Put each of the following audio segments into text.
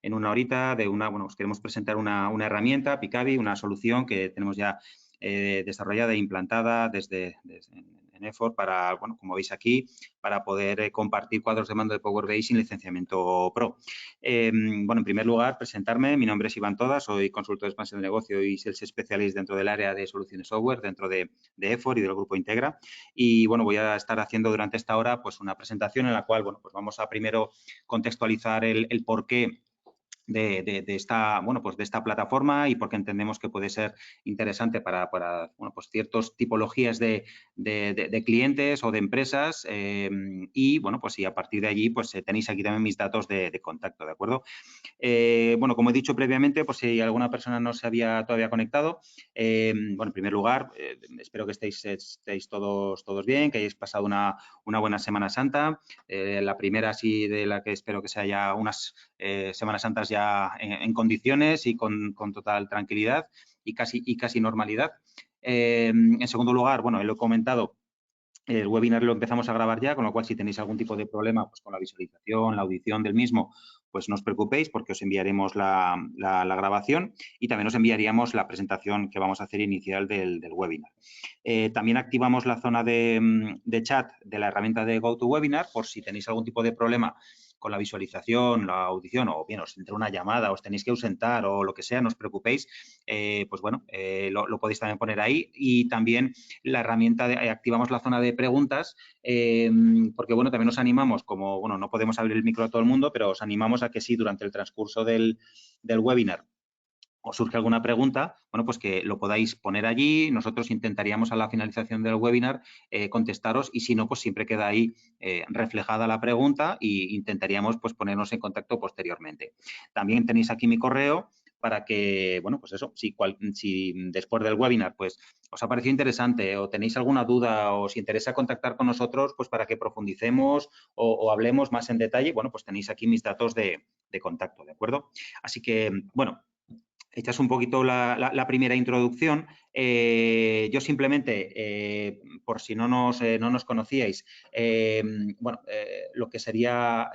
en una horita de os queremos presentar una herramienta, Picavi, una solución que tenemos ya desarrollada e implantada desde en Effort para, como veis aquí, para poder compartir cuadros de mando de Power BI sin licenciamiento Pro. En primer lugar, presentarme. Mi nombre es Iván Toda, soy consultor de expansión de negocio y Sales Specialist dentro del área de soluciones software, dentro de Effort y del grupo Integra. Y, voy a estar haciendo durante esta hora pues una presentación en la cual, pues vamos a primero contextualizar el porqué de esta plataforma y porque entendemos que puede ser interesante para ciertas tipologías de clientes o de empresas y a partir de allí pues tenéis aquí también mis datos de contacto, ¿de acuerdo? Como he dicho previamente, pues si alguna persona no se había todavía conectado, en primer lugar, espero que estéis todos bien, que hayáis pasado una buena Semana Santa. La primera sí de la que espero que sea ya unas Semanas Santas ya en condiciones y con total tranquilidad y casi normalidad. En segundo lugar, lo he comentado, el webinar lo empezamos a grabar ya, con lo cual si tenéis algún tipo de problema pues, con la visualización, la audición del mismo, pues no os preocupéis porque os enviaremos la grabación y también os enviaríamos la presentación que vamos a hacer inicial del webinar. También activamos la zona de chat de la herramienta de GoToWebinar por si tenéis algún tipo de problema con la visualización, la audición o bien os entra una llamada, os tenéis que ausentar o lo que sea, no os preocupéis, lo podéis también poner ahí y también la herramienta activamos la zona de preguntas porque, también os animamos, como, no podemos abrir el micro a todo el mundo, pero os animamos a que sí, durante el transcurso del webinar os surge alguna pregunta, pues que lo podáis poner allí. Nosotros intentaríamos a la finalización del webinar contestaros y si no, pues siempre queda ahí reflejada la pregunta e intentaríamos pues ponernos en contacto posteriormente. También tenéis aquí mi correo para que, si después del webinar pues os ha parecido interesante o tenéis alguna duda o os interesa contactar con nosotros, pues para que profundicemos o hablemos más en detalle, pues tenéis aquí mis datos de contacto, ¿de acuerdo? Así que, esta es un poquito la primera introducción. Yo simplemente, por si no nos conocíais, lo que sería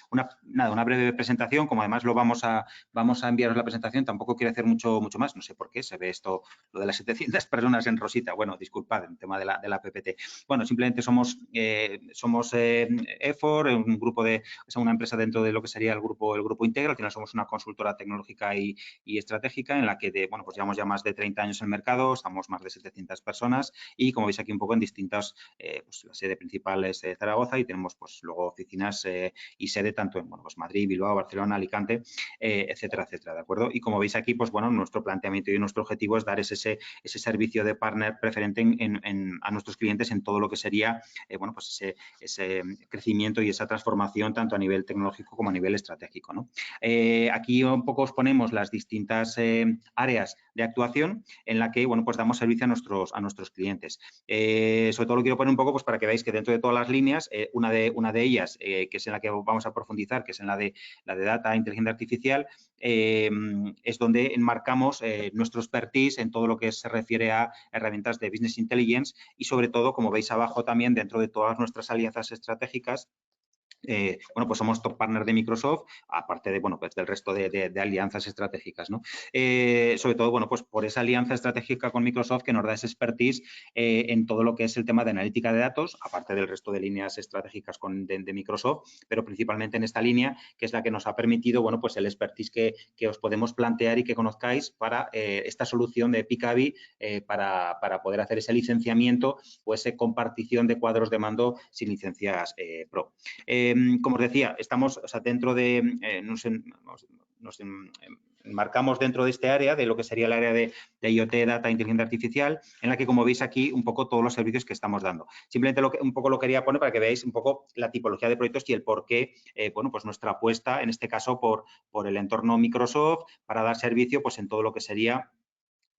una breve presentación, como además lo vamos a enviaros la presentación, tampoco quiero hacer mucho más, no sé por qué se ve esto, lo de las 700 personas en rosita. Disculpad, el tema de la PPT. Simplemente somos Effort, un grupo una empresa dentro de lo que sería el grupo Integra. Al final somos una consultora tecnológica y estratégica en la que llevamos ya más de 30 años en el mercado, estamos más de 700 personas y como veis aquí un poco en distintas, la sede principal es Zaragoza y tenemos pues luego oficinas y sede tanto en Madrid, Bilbao, Barcelona, Alicante, etcétera, etcétera, ¿de acuerdo? Y como veis aquí, pues nuestro planteamiento y nuestro objetivo es dar ese servicio de partner preferente a nuestros clientes en todo lo que sería, ese crecimiento y esa transformación tanto a nivel tecnológico como a nivel estratégico, ¿no? Aquí un poco os ponemos las distintas áreas de actuación en la que, pues damos servicio a nuestros clientes. Sobre todo lo quiero poner un poco pues para que veáis que dentro de todas las líneas, una de ellas, que es en la que vamos a profundizar, que es en la de data, inteligencia artificial, es donde enmarcamos nuestro expertise en todo lo que se refiere a herramientas de Business Intelligence y, sobre todo, como veis abajo también, dentro de todas nuestras alianzas estratégicas, pues somos top partner de Microsoft, aparte de, pues del resto de alianzas estratégicas, ¿no? Sobre todo, pues por esa alianza estratégica con Microsoft que nos da ese expertise en todo lo que es el tema de analítica de datos, aparte del resto de líneas estratégicas de Microsoft, pero principalmente en esta línea, que es la que nos ha permitido, pues el expertise que os podemos plantear y que conozcáis para esta solución de Picavi para poder hacer ese licenciamiento o esa compartición de cuadros de mando sin licencias Pro. Como os decía, estamos dentro de, nos enmarcamos dentro de este área, de lo que sería el área de IoT, Data, Inteligencia Artificial, en la que, como veis aquí, un poco todos los servicios que estamos dando. Simplemente un poco lo quería poner para que veáis un poco la tipología de proyectos y el por qué, pues nuestra apuesta, en este caso, por el entorno Microsoft, para dar servicio pues en todo lo que sería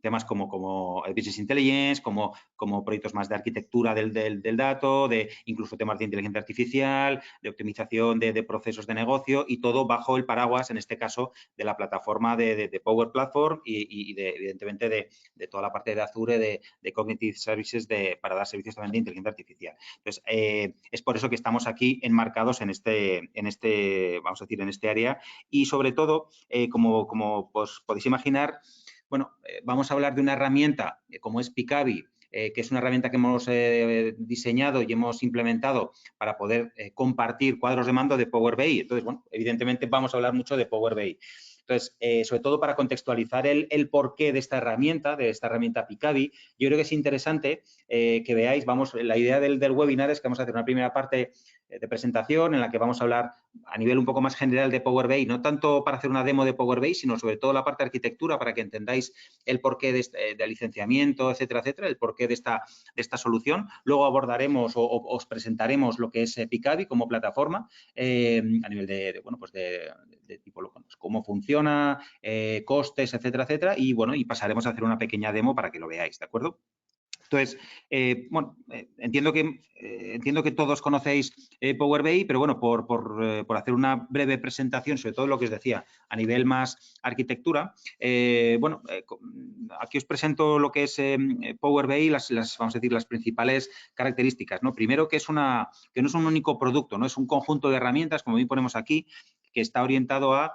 temas como Business Intelligence, como proyectos más de arquitectura del dato, de incluso temas de inteligencia artificial, de optimización de procesos de negocio y todo bajo el paraguas, en este caso, de la plataforma de Power Platform y evidentemente, de toda la parte de Azure de Cognitive Services para dar servicios también de inteligencia artificial. Entonces, es por eso que estamos aquí enmarcados en vamos a decir, en este área y, sobre todo, como pues, podéis imaginar, bueno, vamos a hablar de una herramienta como es Picavi, que es una herramienta que hemos diseñado y hemos implementado para poder compartir cuadros de mando de Power BI. Entonces, bueno, evidentemente vamos a hablar mucho de Power BI. Entonces, sobre todo para contextualizar el porqué de esta herramienta Picavi, yo creo que es interesante que veáis, la idea del webinar es que vamos a hacer una primera parte de presentación en la que vamos a hablar a nivel un poco más general de Power BI, no tanto para hacer una demo de Power BI, sino sobre todo la parte de arquitectura para que entendáis el porqué de licenciamiento, etcétera, etcétera, el porqué de esta solución. Luego abordaremos o os presentaremos lo que es Picavi como plataforma a nivel de tipo pues, cómo funciona, costes, etcétera, etcétera, y bueno, y pasaremos a hacer una pequeña demo para que lo veáis, ¿de acuerdo? Entonces, bueno, entiendo que todos conocéis Power BI, pero bueno, por hacer una breve presentación, sobre todo lo que os decía, a nivel más arquitectura, bueno, aquí os presento lo que es Power BI, vamos a decir, las principales características, ¿no? Primero, que no es un único producto, ¿no? Es un conjunto de herramientas, como bien ponemos aquí, que está orientado a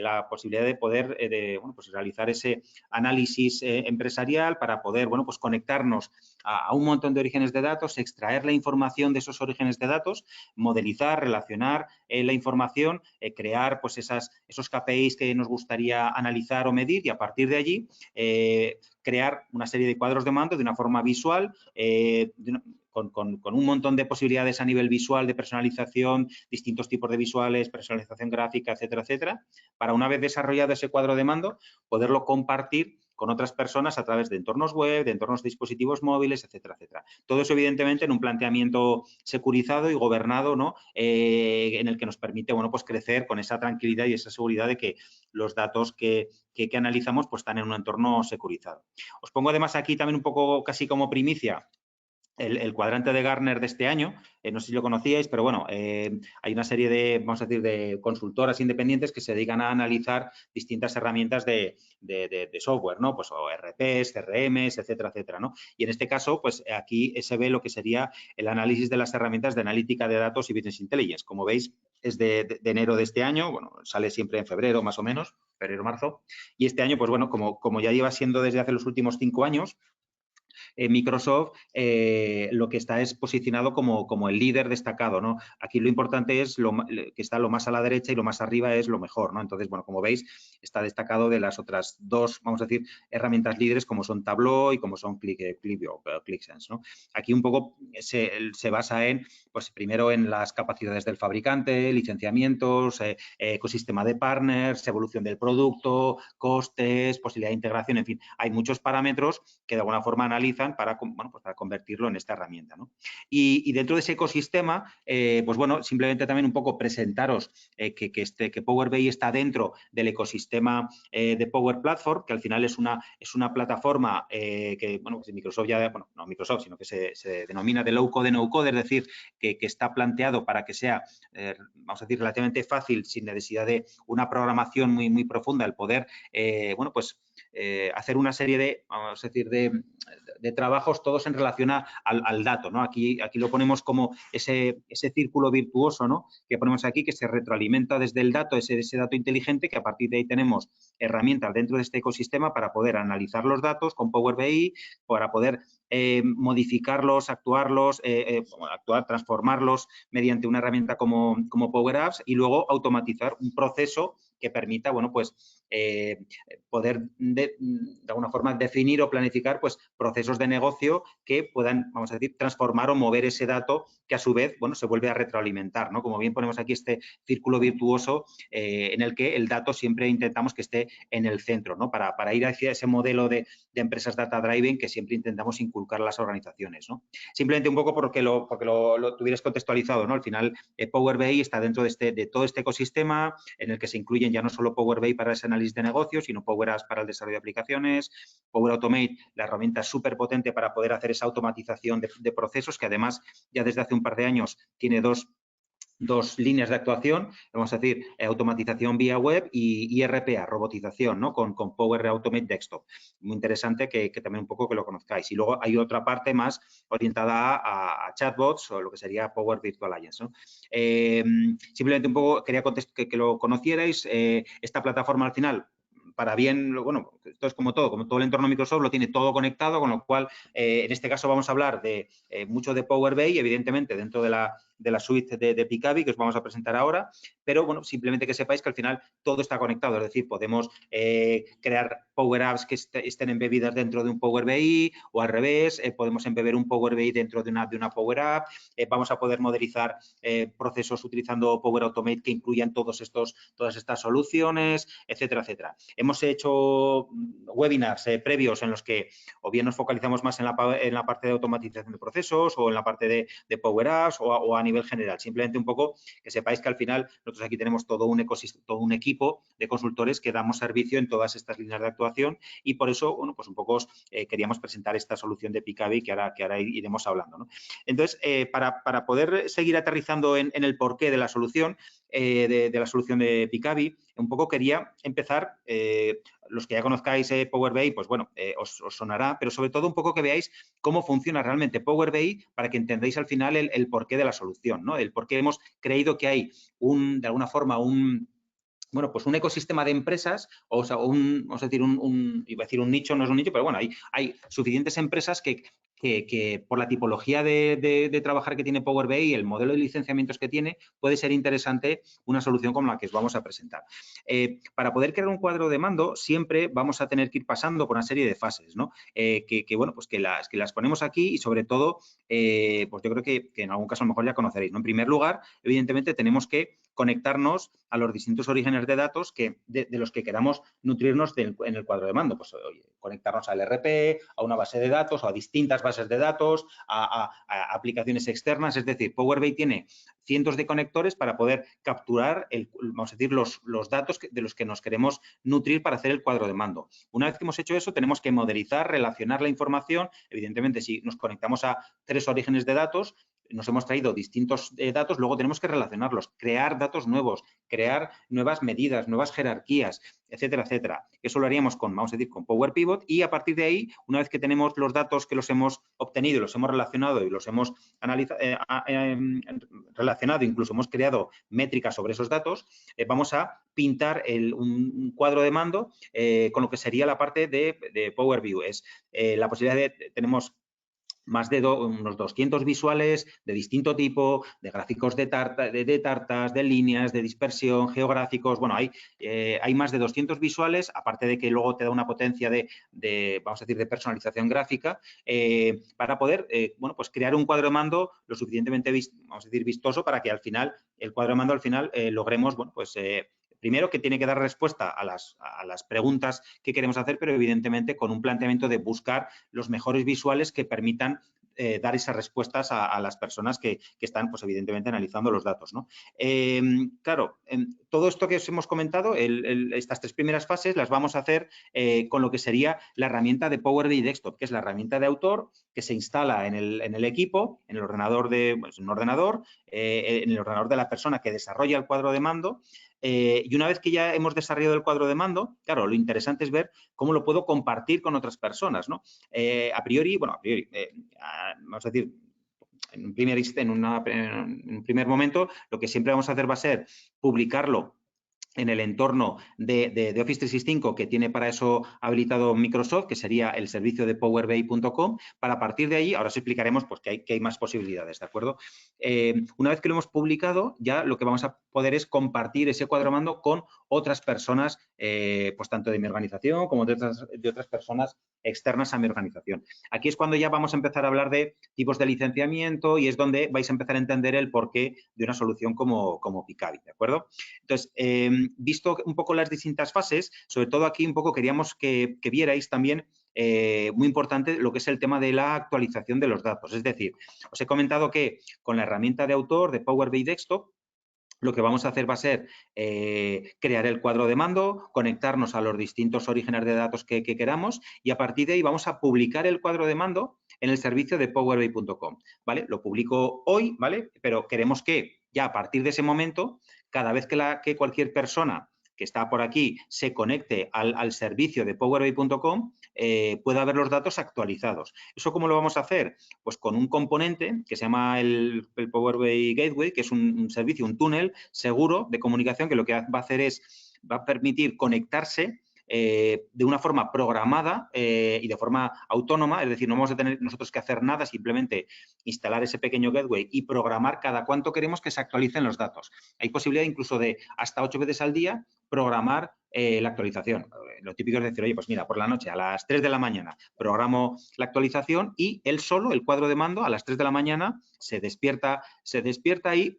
la posibilidad de poder bueno, pues realizar ese análisis empresarial para poder, bueno, pues conectarnos a un montón de orígenes de datos, extraer la información de esos orígenes de datos, modelizar, relacionar la información, crear pues esos KPIs que nos gustaría analizar o medir y a partir de allí crear una serie de cuadros de mando de una forma visual, con un montón de posibilidades a nivel visual de personalización, distintos tipos de visuales, personalización gráfica, etcétera, etcétera, para una vez desarrollado ese cuadro de mando, poderlo compartir con otras personas a través de entornos web, de entornos de dispositivos móviles, etcétera, etcétera. Todo eso, evidentemente, en un planteamiento securizado y gobernado, ¿no? En el que nos permite, bueno, pues crecer con esa tranquilidad y esa seguridad de que los datos que analizamos pues están en un entorno securizado. Os pongo además aquí también un poco casi como primicia el cuadrante de Gartner de este año, no sé si lo conocíais, pero bueno, hay una serie de, vamos a decir, de consultoras independientes que se dedican a analizar distintas herramientas de software, ¿no? Pues o RPs, CRMs, etcétera, etcétera, ¿no? Y en este caso, pues aquí se ve lo que sería el análisis de las herramientas de analítica de datos y Business Intelligence. Como veis, es de enero de este año, bueno, sale siempre en febrero más o menos, febrero, marzo, y este año, pues bueno, como ya lleva siendo desde hace los últimos 5 años, Microsoft lo que está es posicionado como el líder destacado, ¿no? Aquí lo importante es que está lo más a la derecha y lo más arriba es lo mejor, ¿no? Entonces, bueno, como veis, está destacado de las otras dos, vamos a decir, herramientas líderes como son Tableau y como son ClickSense, ¿no? Aquí un poco se basa en, pues primero en las capacidades del fabricante, licenciamientos, ecosistema de partners, evolución del producto, costes, posibilidad de integración, en fin, hay muchos parámetros que de alguna forma analizan para, bueno, pues para convertirlo en esta herramienta, ¿no? Y dentro de ese ecosistema, pues bueno, simplemente también un poco presentaros que Power BI está dentro del ecosistema de Power Platform, que al final es una plataforma que, bueno, pues Microsoft ya, bueno, no Microsoft, sino que se denomina de low code, no code, es decir, que está planteado para que sea, vamos a decir, relativamente fácil, sin necesidad de una programación muy, muy profunda, el poder, bueno, pues hacer una serie de, vamos a decir, de trabajos todos en relación al dato, ¿no? Aquí lo ponemos como ese círculo virtuoso, ¿no? Que ponemos aquí, que se retroalimenta desde el dato, ese dato inteligente, que a partir de ahí tenemos herramientas dentro de este ecosistema para poder analizar los datos con Power BI, para poder modificarlos, transformarlos mediante una herramienta como Power Apps y luego automatizar un proceso que permita, bueno, pues poder de alguna forma definir o planificar pues procesos de negocio que puedan, vamos a decir, transformar o mover ese dato que a su vez, bueno, se vuelve a retroalimentar, ¿no? Como bien ponemos aquí este círculo virtuoso en el que el dato siempre intentamos que esté en el centro, ¿no? Para ir hacia ese modelo de empresas data driving que siempre intentamos inculcar a las organizaciones, ¿no? Simplemente un poco porque lo tuvieras contextualizado, ¿no? Al final, Power BI está dentro de todo este ecosistema en el que se incluyen ya no solo Power BI para ese análisis de negocios, sino Power Apps para el desarrollo de aplicaciones, Power Automate, la herramienta súper potente para poder hacer esa automatización de procesos, que además ya desde hace un par de años tiene dos líneas de actuación, vamos a decir, automatización vía web y RPA, robotización, ¿no? Con Power Automate Desktop. Muy interesante que también un poco que lo conozcáis. Y luego hay otra parte más orientada a chatbots o lo que sería Power Virtual Agents, ¿no? Simplemente un poco quería que lo conocierais. Esta plataforma al final, para bien, bueno, esto es como todo el entorno Microsoft lo tiene todo conectado, con lo cual, en este caso vamos a hablar de mucho de Power BI, evidentemente, dentro de la suite de Picavi que os vamos a presentar ahora, pero bueno, simplemente que sepáis que al final todo está conectado, es decir, podemos crear Power Apps que estén embebidas dentro de un Power BI o al revés, podemos embeber un Power BI dentro de una Power App, vamos a poder modelizar procesos utilizando Power Automate que incluyan todas estas soluciones, etcétera, etcétera. Hemos hecho webinars previos en los que o bien nos focalizamos más en la parte de automatización de procesos o en la parte de Power Apps o a nivel general. Simplemente un poco que sepáis que al final nosotros aquí tenemos todo un ecosistema, todo un equipo de consultores que damos servicio en todas estas líneas de actuación y por eso, bueno, pues un poco queríamos presentar esta solución de Picavi que ahora iremos hablando, ¿no? Entonces, para poder seguir aterrizando en el porqué de la solución, de la solución de Picavi, un poco quería empezar, los que ya conozcáis Power BI, pues bueno, os sonará, pero sobre todo un poco que veáis cómo funciona realmente Power BI para que entendáis al final el porqué de la solución, ¿no? El por qué hemos creído que hay de alguna forma, bueno, pues un ecosistema de empresas, o sea, vamos a decir, iba a decir un nicho, no es un nicho, pero bueno, hay suficientes empresas que por la tipología de trabajar que tiene Power BI, el modelo de licenciamientos que tiene, puede ser interesante una solución como la que os vamos a presentar. Para poder crear un cuadro de mando, siempre vamos a tener que ir pasando por una serie de fases, ¿no? Bueno, pues que las ponemos aquí y sobre todo, pues yo creo que en algún caso a lo mejor ya conoceréis, ¿no? En primer lugar, evidentemente tenemos que conectarnos a los distintos orígenes de datos de los que queramos nutrirnos en el cuadro de mando. Pues oye, conectarnos al ERP, a una base de datos o a distintas bases de datos, a aplicaciones externas. Es decir, Power BI tiene cientos de conectores para poder capturar, vamos a decir, los datos de los que nos queremos nutrir para hacer el cuadro de mando. Una vez que hemos hecho eso, tenemos que modelizar, relacionar la información. Evidentemente, si nos conectamos a 3 orígenes de datos, nos hemos traído distintos datos, luego tenemos que relacionarlos, crear datos nuevos, crear nuevas medidas, nuevas jerarquías, etcétera, etcétera. Eso lo haríamos vamos a decir, con Power Pivot y a partir de ahí, una vez que tenemos los datos que los hemos obtenido, los hemos relacionado y los hemos relacionado, incluso hemos creado métricas sobre esos datos, vamos a pintar un cuadro de mando con lo que sería la parte de Power View. Es la posibilidad tenemos más de unos 200 visuales de distinto tipo, de gráficos de tartas, de líneas, de dispersión, geográficos. Bueno, hay más de 200 visuales, aparte de que luego te da una potencia vamos a decir, de personalización gráfica, para poder, bueno, pues crear un cuadro de mando lo suficientemente, vamos a decir, vistoso para que al final, el cuadro de mando al final logremos, bueno, pues primero, que tiene que dar respuesta a las preguntas que queremos hacer, pero evidentemente con un planteamiento de buscar los mejores visuales que permitan dar esas respuestas a las personas que están, pues evidentemente, analizando los datos, ¿no? Claro, todo esto que os hemos comentado, estas 3 primeras fases las vamos a hacer con lo que sería la herramienta de Power BI Desktop, que es la herramienta de autor que se instala en el equipo, en el ordenador en el ordenador de la persona que desarrolla el cuadro de mando. Y una vez que ya hemos desarrollado el cuadro de mando, claro, lo interesante es ver cómo lo puedo compartir con otras personas, ¿no? A priori, vamos a decir, en un primer momento, lo que siempre vamos a hacer va a ser publicarlo en el entorno de Office 365 que tiene para eso habilitado Microsoft, que sería el servicio de powerbi.com. Para partir de ahí, ahora os explicaremos pues, que hay más posibilidades, ¿de acuerdo? Una vez que lo hemos publicado, ya lo que vamos a poder es compartir ese cuadro de mando con otras personas, pues tanto de mi organización como de otras personas externas a mi organización. Aquí es cuando ya vamos a empezar a hablar de tipos de licenciamiento y es donde vais a empezar a entender el porqué de una solución como Picavi, ¿de acuerdo? Entonces, visto un poco las distintas fases, sobre todo aquí un poco queríamos que vierais también muy importante lo que es el tema de la actualización de los datos. Es decir, os he comentado que con la herramienta de autor de Power BI Desktop, lo que vamos a hacer va a ser crear el cuadro de mando, conectarnos a los distintos orígenes de datos que queramos y a partir de ahí vamos a publicar el cuadro de mando en el servicio de powerbi.com, ¿vale? Lo publico hoy, ¿vale? Pero queremos que ya a partir de ese momento, cada vez que cualquier persona que está por aquí se conecte al servicio de powerbi.com, pueda ver los datos actualizados. ¿Eso cómo lo vamos a hacer? Pues con un componente que se llama el Power BI Gateway, que es un servicio, un túnel seguro de comunicación que lo que va a hacer es, va a permitir conectarse de una forma programada y de forma autónoma, es decir, no vamos a tener nosotros que hacer nada, simplemente instalar ese pequeño gateway y programar cada cuánto queremos que se actualicen los datos. Hay posibilidad incluso de hasta 8 veces al día programar la actualización. Lo típico es decir, oye, pues mira, por la noche a las 3 de la mañana programo la actualización y él solo, el cuadro de mando, a las 3 de la mañana se despierta y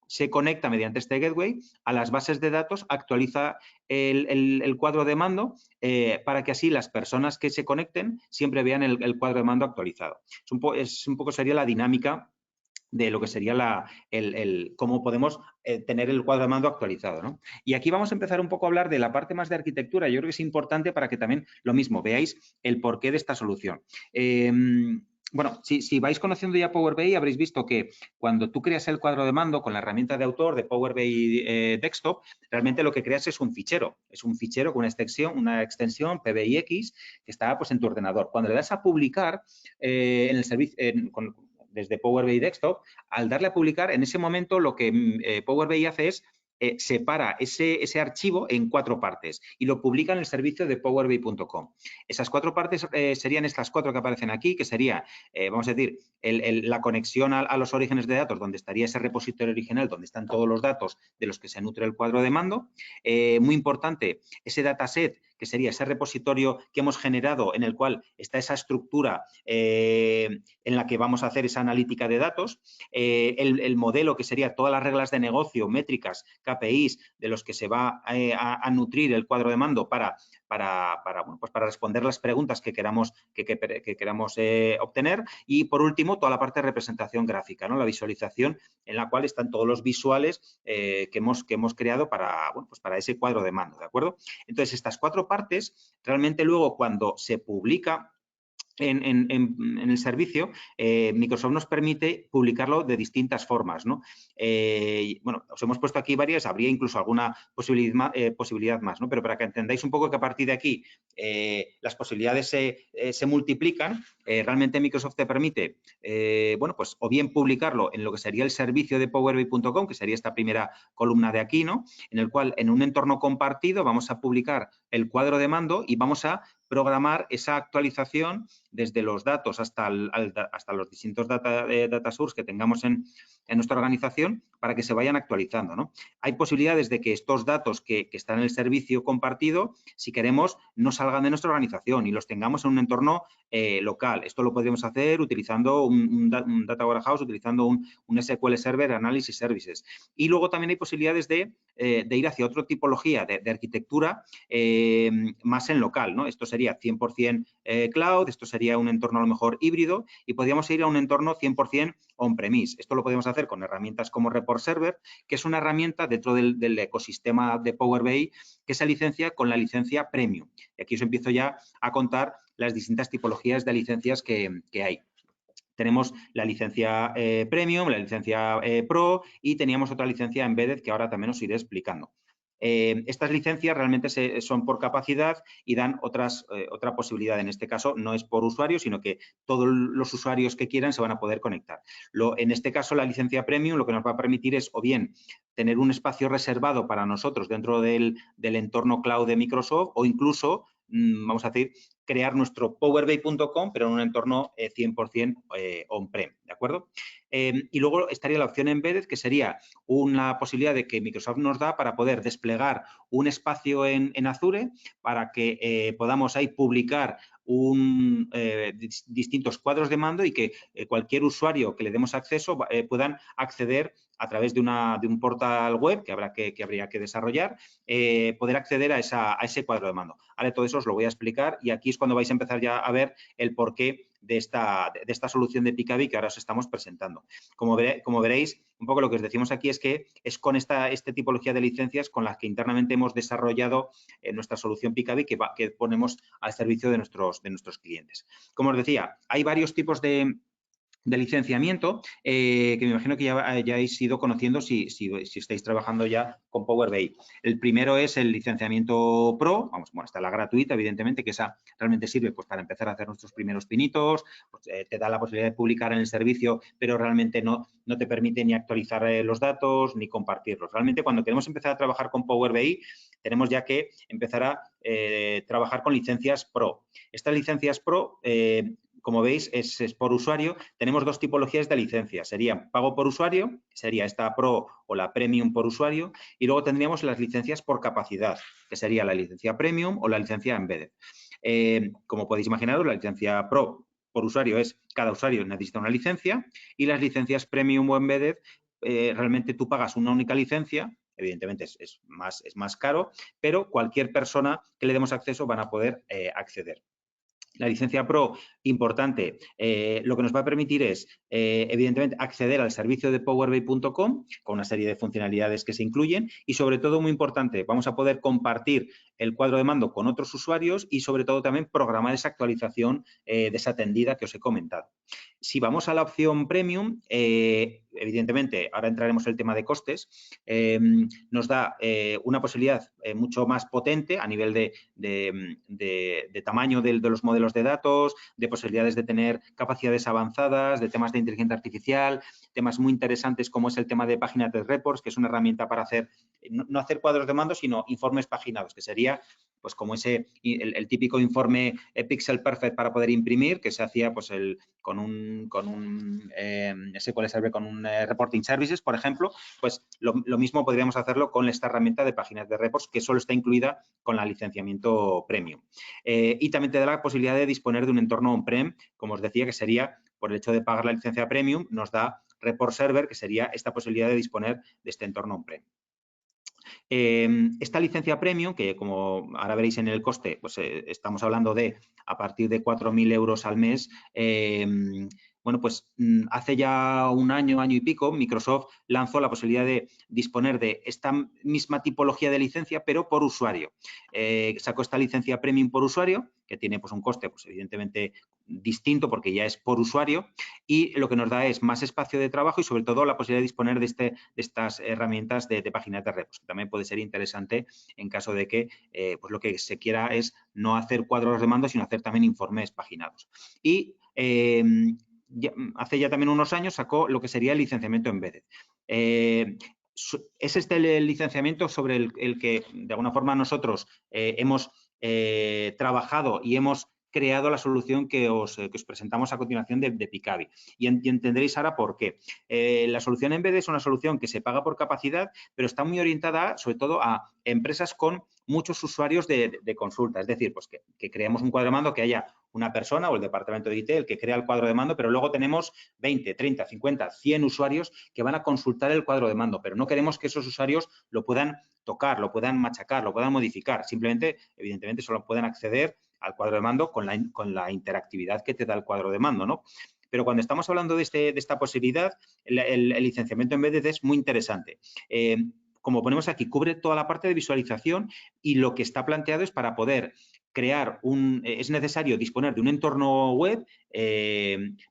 se conecta mediante este gateway a las bases de datos, actualiza el cuadro de mando para que así las personas que se conecten siempre vean el cuadro de mando actualizado. Es un poco sería la dinámica de lo que sería cómo podemos tener el cuadro de mando actualizado, ¿no? Y aquí vamos a empezar un poco a hablar de la parte más de arquitectura. Yo creo que es importante para que también lo mismo, veáis el porqué de esta solución. Bueno, si vais conociendo ya Power BI, habréis visto que cuando tú creas el cuadro de mando con la herramienta de autor de Power BI Desktop, realmente lo que creas es un fichero. Es un fichero con una extensión PBIX que está pues, en tu ordenador. Cuando le das a publicar en el servicio, desde Power BI Desktop, al darle a publicar, en ese momento lo que Power BI hace es separa ese archivo en 4 partes y lo publica en el servicio de powerbi.com. Esas 4 partes serían estas 4 que aparecen aquí, que sería, vamos a decir, la conexión a los orígenes de datos, donde estaría ese repositorio original, donde están todos los datos de los que se nutre el cuadro de mando. Muy importante, ese dataset, que sería ese repositorio que hemos generado en el cual está esa estructura en la que vamos a hacer esa analítica de datos, el modelo que sería todas las reglas de negocio, métricas, KPIs de los que se va a nutrir el cuadro de mando para responder las preguntas que queramos obtener y, por último, toda la parte de representación gráfica, ¿no? La visualización en la cual están todos los visuales que hemos creado para ese cuadro de mando, ¿de acuerdo? Entonces, estas 4 partes, realmente luego cuando se publica en el servicio, Microsoft nos permite publicarlo de distintas formas, ¿no? Bueno, os hemos puesto aquí varias, habría incluso alguna posibilidad más, ¿no? Pero para que entendáis un poco que a partir de aquí las posibilidades se multiplican, realmente Microsoft te permite, bueno, pues o bien publicarlo en lo que sería el servicio de powerbi.com, que sería esta primera columna de aquí, ¿no? En el cual en un entorno compartido vamos a publicar el cuadro de mando y vamos a programar esa actualización desde los datos hasta los distintos data source que tengamos en nuestra organización para que se vayan actualizando, ¿no? Hay posibilidades de que estos datos que están en el servicio compartido, si queremos, no salgan de nuestra organización y los tengamos en un entorno local. Esto lo podríamos hacer utilizando un Data Warehouse, utilizando un SQL Server Analysis Services. Y luego también hay posibilidades de ir hacia otra tipología de arquitectura más en local, ¿no? Esto sería 100% cloud, esto sería un entorno a lo mejor híbrido y podríamos ir a un entorno 100% on-premise. Esto lo podemos hacer con herramientas como Report Server, que es una herramienta dentro del ecosistema de Power BI que se licencia con la licencia Premium. Y aquí os empiezo ya a contar las distintas tipologías de licencias que hay. Tenemos la licencia Premium, la licencia Pro y teníamos otra licencia Embedded que ahora también os iré explicando. Estas licencias realmente son por capacidad y dan otra posibilidad. En este caso no es por usuario, sino que todos los usuarios que quieran se van a poder conectar. En este caso, la licencia Premium lo que nos va a permitir es o bien tener un espacio reservado para nosotros dentro del entorno cloud de Microsoft o incluso, vamos a decir, crear nuestro powerbi.com, pero en un entorno 100% on-prem, ¿de acuerdo? Y luego estaría la opción Embedded, que sería una posibilidad de que Microsoft nos da para poder desplegar un espacio en Azure para que podamos ahí publicar distintos cuadros de mando y que cualquier usuario que le demos acceso puedan acceder a través de un portal web que habría que desarrollar, poder acceder a ese cuadro de mando. Ahora todo eso os lo voy a explicar y aquí es cuando vais a empezar ya a ver el porqué de esta solución de Pikabi que ahora os estamos presentando. Como veréis, un poco lo que os decimos aquí es que es con esta tipología de licencias con las que internamente hemos desarrollado nuestra solución Pikabi que ponemos al servicio de nuestros clientes. Como os decía, hay varios tipos de licenciamiento que me imagino que ya hayáis ido conociendo si estáis trabajando ya con Power BI. El primero es el licenciamiento Pro, está la gratuita, evidentemente, que esa realmente sirve pues, para empezar a hacer nuestros primeros pinitos, pues, te da la posibilidad de publicar en el servicio, pero realmente no te permite ni actualizar los datos ni compartirlos. Realmente, cuando queremos empezar a trabajar con Power BI, tenemos ya que empezar a trabajar con licencias Pro. Estas licencias Pro como veis, es por usuario. Tenemos dos tipologías de licencias. Sería pago por usuario, sería esta Pro o la Premium por usuario, y luego tendríamos las licencias por capacidad, que sería la licencia Premium o la licencia Embedded. Como podéis imaginaros, la licencia Pro por usuario cada usuario necesita una licencia y las licencias Premium o Embedded, realmente tú pagas una única licencia. Evidentemente es más caro, pero cualquier persona que le demos acceso van a poder acceder. La licencia Pro, importante, lo que nos va a permitir es, evidentemente, acceder al servicio de powerbi.com con una serie de funcionalidades que se incluyen y, sobre todo, muy importante, vamos a poder compartir el cuadro de mando con otros usuarios y, sobre todo, también programar esa actualización desatendida que os he comentado. Si vamos a la opción Premium, evidentemente, ahora entraremos en el tema de costes, nos da una posibilidad mucho más potente a nivel de tamaño de los modelos de datos, de posibilidades de tener capacidades avanzadas, de temas de inteligencia artificial, temas muy interesantes como es el tema de páginas de reports, que es una herramienta para hacer, no hacer cuadros de mando, sino informes paginados, que sería pues como el típico informe Pixel Perfect para poder imprimir, que se hacía pues con un SQL Server, con un Reporting Services, por ejemplo, pues lo mismo podríamos hacerlo con esta herramienta de páginas de reports que solo está incluida con la licenciamiento Premium. Y también te da la posibilidad de disponer de un entorno on-prem, como os decía, que sería, por el hecho de pagar la licencia Premium, nos da Report Server, que sería esta posibilidad de disponer de este entorno on-prem. Esta licencia Premium, que como ahora veréis en el coste, pues estamos hablando de a partir de 4.000 euros al mes, bueno, pues hace ya un año y pico, Microsoft lanzó la posibilidad de disponer de esta misma tipología de licencia, pero por usuario. Sacó esta licencia Premium por usuario, que tiene pues un coste, pues evidentemente distinto porque ya es por usuario y lo que nos da es más espacio de trabajo y sobre todo la posibilidad de disponer de estas herramientas de páginas de reports, que también puede ser interesante en caso de que pues lo que se quiera es no hacer cuadros de mando, sino hacer también informes paginados. Y hace ya también unos años sacó lo que sería el licenciamiento Embedded. Es este el licenciamiento sobre el que, de alguna forma, nosotros hemos trabajado y hemos creado la solución que os presentamos a continuación de Pikabi. Y entenderéis ahora por qué. La solución Embedded es una solución que se paga por capacidad, pero está muy orientada, sobre todo, a empresas con muchos usuarios de consulta. Es decir, pues que creemos un cuadro de mando, que haya una persona o el departamento de IT el que crea el cuadro de mando, pero luego tenemos 20, 30, 50, 100 usuarios que van a consultar el cuadro de mando, pero no queremos que esos usuarios lo puedan tocar, lo puedan machacar, lo puedan modificar. Simplemente, evidentemente, solo pueden acceder al cuadro de mando con la interactividad que te da el cuadro de mando, ¿no? Pero cuando estamos hablando de esta posibilidad, el licenciamiento Embedded es muy interesante. Como ponemos aquí, cubre toda la parte de visualización y lo que está planteado es para poder crear es necesario disponer de un entorno web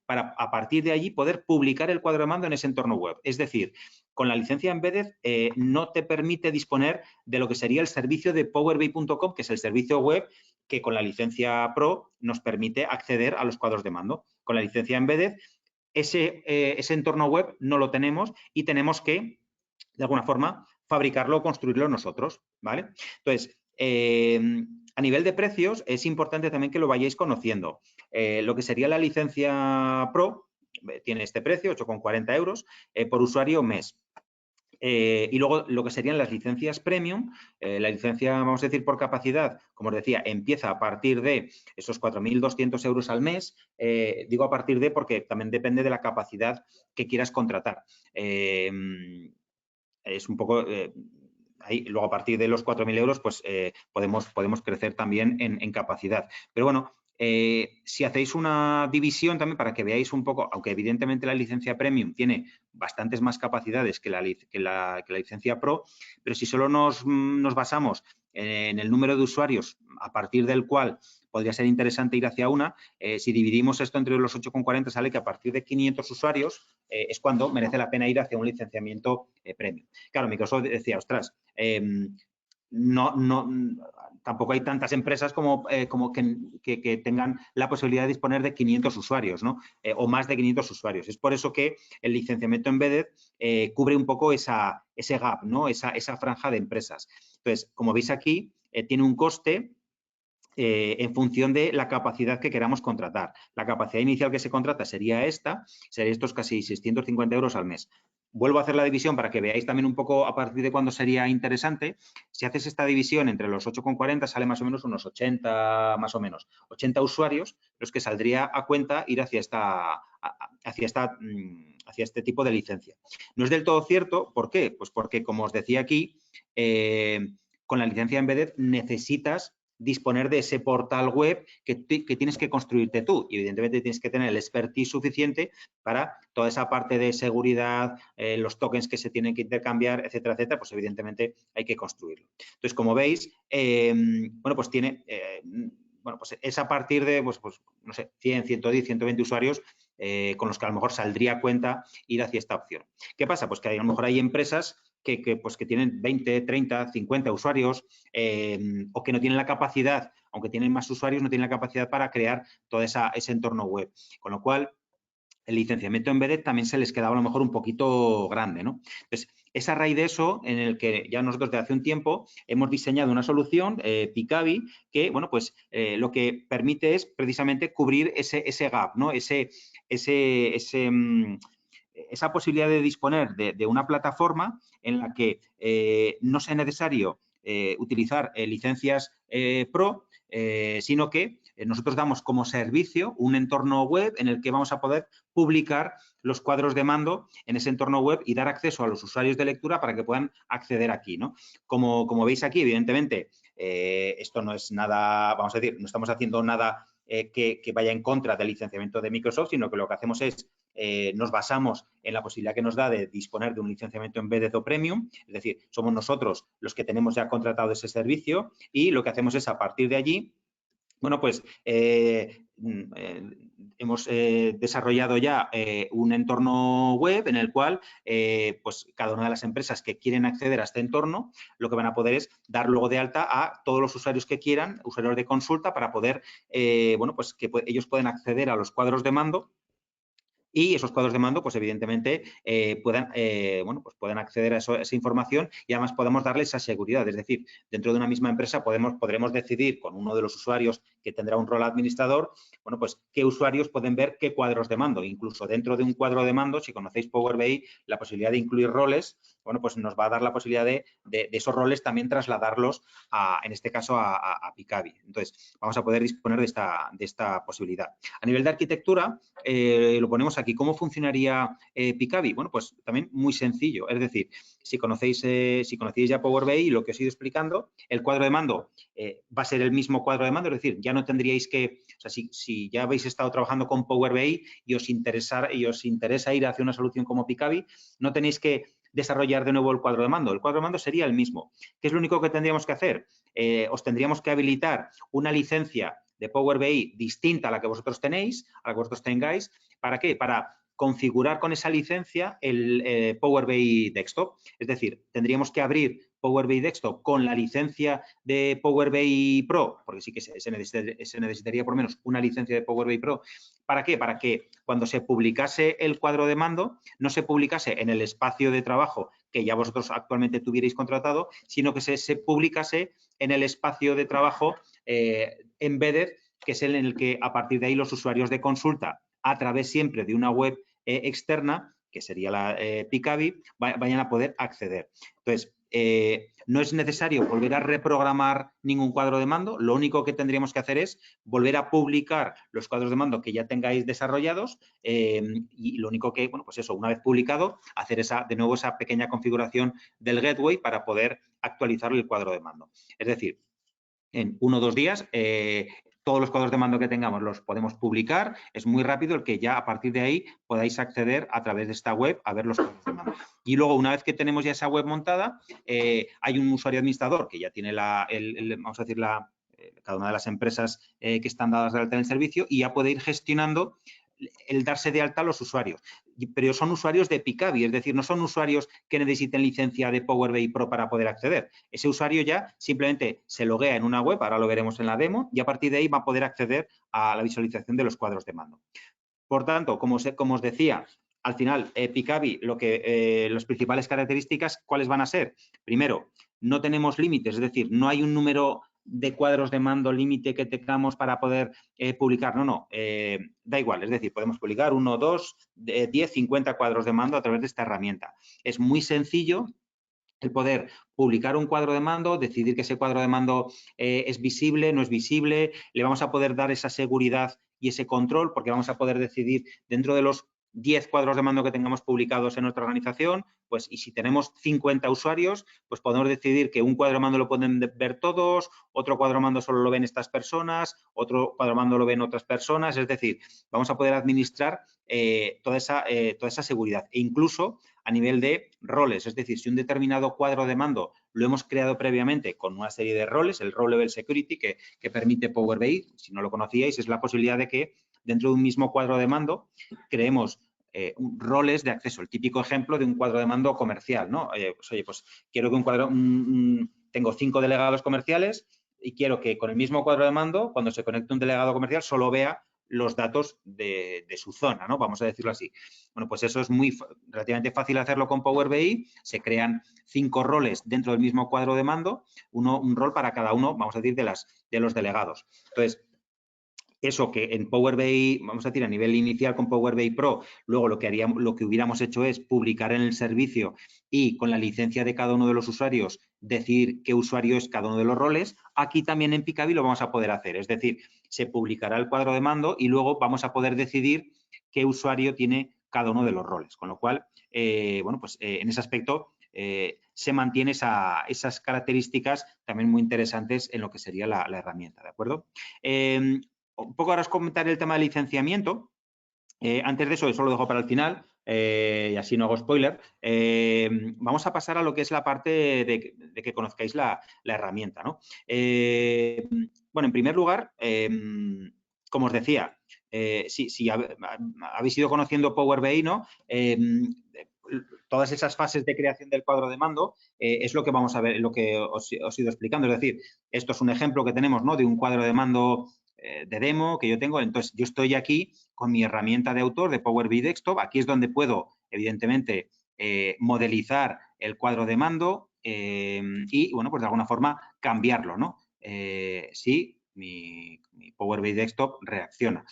para a partir de allí poder publicar el cuadro de mando en ese entorno web. Es decir, con la licencia Embedded no te permite disponer de lo que sería el servicio de powerbi.com, que es el servicio web que con la licencia Pro nos permite acceder a los cuadros de mando. Con la licencia Embedded, ese entorno web no lo tenemos y tenemos que, de alguna forma, fabricarlo o construirlo nosotros, ¿vale? Entonces, a nivel de precios, es importante también que lo vayáis conociendo. Lo que sería la licencia Pro, tiene este precio, 8,40 euros por usuario mes. Y luego lo que serían las licencias premium, la licencia, vamos a decir, por capacidad, como os decía, empieza a partir de esos 4.200 euros al mes. Digo a partir de porque también depende de la capacidad que quieras contratar. Es un poco... ahí, luego a partir de los 4.000 euros, pues podemos crecer también en capacidad. Pero bueno, si hacéis una división también para que veáis un poco, aunque evidentemente la licencia Premium tiene bastantes más capacidades que la licencia Pro, pero si solo nos basamos en el número de usuarios a partir del cual podría ser interesante ir hacia una, si dividimos esto entre los 8,40 sale que a partir de 500 usuarios es cuando merece la pena ir hacia un licenciamiento Premium. Claro, Microsoft decía, ostras, tampoco hay tantas empresas como que tengan la posibilidad de disponer de 500 usuarios, ¿no? O más de 500 usuarios. Es por eso que el licenciamiento embedded cubre un poco ese gap, ¿no? Esa franja de empresas. Entonces, como veis aquí, tiene un coste en función de la capacidad que queramos contratar. La capacidad inicial que se contrata sería estos casi 650 euros al mes. Vuelvo a hacer la división para que veáis también un poco a partir de cuándo sería interesante. Si haces esta división entre los 8,40 sale más o menos unos 80, más o menos, 80 usuarios, los que saldría a cuenta ir hacia este tipo de licencia. No es del todo cierto, ¿por qué? Pues porque, como os decía aquí, con la licencia embedded necesitas disponer de ese portal web que tienes que construirte tú y evidentemente tienes que tener el expertise suficiente para toda esa parte de seguridad, los tokens que se tienen que intercambiar, etcétera, etcétera, pues evidentemente hay que construirlo. Entonces, como veis, bueno, pues tiene, bueno, pues es a partir de, pues no sé, 100, 110, 120 usuarios con los que a lo mejor saldría a cuenta ir hacia esta opción. ¿Qué pasa? Pues que a lo mejor hay empresas que tienen 20, 30, 50 usuarios o que no tienen la capacidad, aunque tienen más usuarios, no tienen la capacidad para crear todo ese entorno web. Con lo cual, el licenciamiento embedded también se les quedaba a lo mejor un poquito grande, ¿no? Entonces, es a raíz de eso en el que ya nosotros desde hace un tiempo hemos diseñado una solución, Picavi, que, bueno, pues lo que permite es precisamente cubrir ese gap, ¿no? Esa posibilidad de disponer de una plataforma en la que no sea necesario utilizar licencias Pro, sino que nosotros damos como servicio un entorno web en el que vamos a poder publicar los cuadros de mando en ese entorno web y dar acceso a los usuarios de lectura para que puedan acceder aquí, ¿no? Como veis aquí, evidentemente, esto no es nada, vamos a decir, no estamos haciendo nada que vaya en contra del licenciamiento de Microsoft, sino que lo que hacemos es nos basamos en la posibilidad que nos da de disponer de un licenciamiento embedded o premium, es decir, somos nosotros los que tenemos ya contratado ese servicio y lo que hacemos es a partir de allí, bueno, pues hemos desarrollado ya un entorno web en el cual pues cada una de las empresas que quieren acceder a este entorno lo que van a poder es dar luego de alta a todos los usuarios que quieran, usuarios de consulta, para poder, bueno, pues que ellos pueden acceder a los cuadros de mando y esos cuadros de mando, pues evidentemente, bueno, pues puedan acceder a esa información y además podemos darles esa seguridad. Es decir, dentro de una misma empresa podremos decidir con uno de los usuarios que tendrá un rol administrador, bueno, pues qué usuarios pueden ver qué cuadros de mando. Incluso dentro de un cuadro de mando, si conocéis Power BI, la posibilidad de incluir roles, bueno, pues nos va a dar la posibilidad de esos roles también trasladarlos en este caso, a Picavi. Entonces, vamos a poder disponer de esta posibilidad. A nivel de arquitectura, lo ponemos aquí. ¿Cómo funcionaría Picavi? Bueno, pues también muy sencillo. Es decir, si conocéis ya Power BI, lo que os he ido explicando, el cuadro de mando va a ser el mismo cuadro de mando, es decir, ya no tendríais que, o sea, si ya habéis estado trabajando con Power BI y os interesa ir hacia una solución como Picavi, no tenéis que desarrollar de nuevo el cuadro de mando. El cuadro de mando sería el mismo. ¿Qué es lo único que tendríamos que hacer? Os tendríamos que habilitar una licencia de Power BI distinta a la que vosotros tenéis, a la que vosotros tengáis. ¿Para qué? Para configurar con esa licencia el Power BI Desktop. Es decir, tendríamos que abrir Power BI Desktop con la licencia de Power BI Pro, porque sí que se necesitaría por lo menos una licencia de Power BI Pro. ¿Para qué? Para que cuando se publicase el cuadro de mando, no se publicase en el espacio de trabajo que ya vosotros actualmente tuvierais contratado, sino que se publicase en el espacio de trabajo embedded, que es el en el que a partir de ahí los usuarios de consulta a través siempre de una web externa, que sería la Pikabi, vayan a poder acceder. Entonces, no es necesario volver a reprogramar ningún cuadro de mando, lo único que tendríamos que hacer es volver a publicar los cuadros de mando que ya tengáis desarrollados y lo único que, bueno, pues eso, una vez publicado, hacer de nuevo esa pequeña configuración del gateway para poder actualizar el cuadro de mando. Es decir, en 1 o 2 días todos los cuadros de mando que tengamos los podemos publicar. Es muy rápido el que ya a partir de ahí podáis acceder a través de esta web a ver los cuadros de mando. Y luego, una vez que tenemos ya esa web montada, hay un usuario administrador que ya tiene vamos a decir, cada una de las empresas que están dadas de alta en el servicio y ya puede ir gestionando el darse de alta a los usuarios. Pero son usuarios de Pikabi, es decir, no son usuarios que necesiten licencia de Power BI Pro para poder acceder. Ese usuario ya simplemente se loguea en una web, ahora lo veremos en la demo, y a partir de ahí va a poder acceder a la visualización de los cuadros de mando. Por tanto, como os decía, al final, Pikabi, las principales características, ¿cuáles van a ser? Primero, no tenemos límites, es decir, no hay un número de cuadros de mando límite que tengamos para poder publicar. No, da igual, es decir, podemos publicar 1, 2, 10, 50 cuadros de mando a través de esta herramienta. Es muy sencillo el poder publicar un cuadro de mando, decidir que ese cuadro de mando es visible, no es visible, le vamos a poder dar esa seguridad y ese control porque vamos a poder decidir dentro de los 10 cuadros de mando que tengamos publicados en nuestra organización, pues y si tenemos 50 usuarios, pues podemos decidir que un cuadro de mando lo pueden ver todos, otro cuadro de mando solo lo ven estas personas, otro cuadro de mando lo ven otras personas, es decir, vamos a poder administrar toda esa seguridad e incluso a nivel de roles, es decir, si un determinado cuadro de mando lo hemos creado previamente con una serie de roles, el Role Level Security que permite Power BI, si no lo conocíais, es la posibilidad de que dentro de un mismo cuadro de mando creemos roles de acceso. El típico ejemplo de un cuadro de mando comercial, ¿no? Pues quiero que un cuadro, tengo 5 delegados comerciales y quiero que con el mismo cuadro de mando, cuando se conecte un delegado comercial, solo vea los datos de su zona, ¿no? Vamos a decirlo así. Bueno, pues eso es relativamente fácil hacerlo con Power BI. Se crean 5 roles dentro del mismo cuadro de mando, un rol para cada uno, vamos a decir, de los delegados. Entonces, eso que en Power BI, vamos a decir, a nivel inicial con Power BI Pro, luego lo que hubiéramos hecho es publicar en el servicio y con la licencia de cada uno de los usuarios decir qué usuario es cada uno de los roles. Aquí también en Pikabi lo vamos a poder hacer, es decir, se publicará el cuadro de mando y luego vamos a poder decidir qué usuario tiene cada uno de los roles, con lo cual, bueno, pues en ese aspecto se mantiene esas características también muy interesantes en lo que sería la herramienta, ¿de acuerdo? Un poco ahora os comentaré el tema del licenciamiento. Antes de eso lo dejo para el final y así no hago spoiler. Vamos a pasar a lo que es la parte de que conozcáis la herramienta, ¿no? Bueno, en primer lugar, como os decía, si habéis ido conociendo Power BI, ¿no? Todas esas fases de creación del cuadro de mando es lo que vamos a ver, lo que os he ido explicando. Es decir, esto es un ejemplo que tenemos, ¿no? De un cuadro de mando de demo que yo tengo. Entonces, yo estoy aquí con mi herramienta de autor de Power BI Desktop. Aquí es donde puedo, evidentemente, modelizar el cuadro de mando y, bueno, pues de alguna forma cambiarlo, ¿no? Si mi Power BI Desktop reacciona.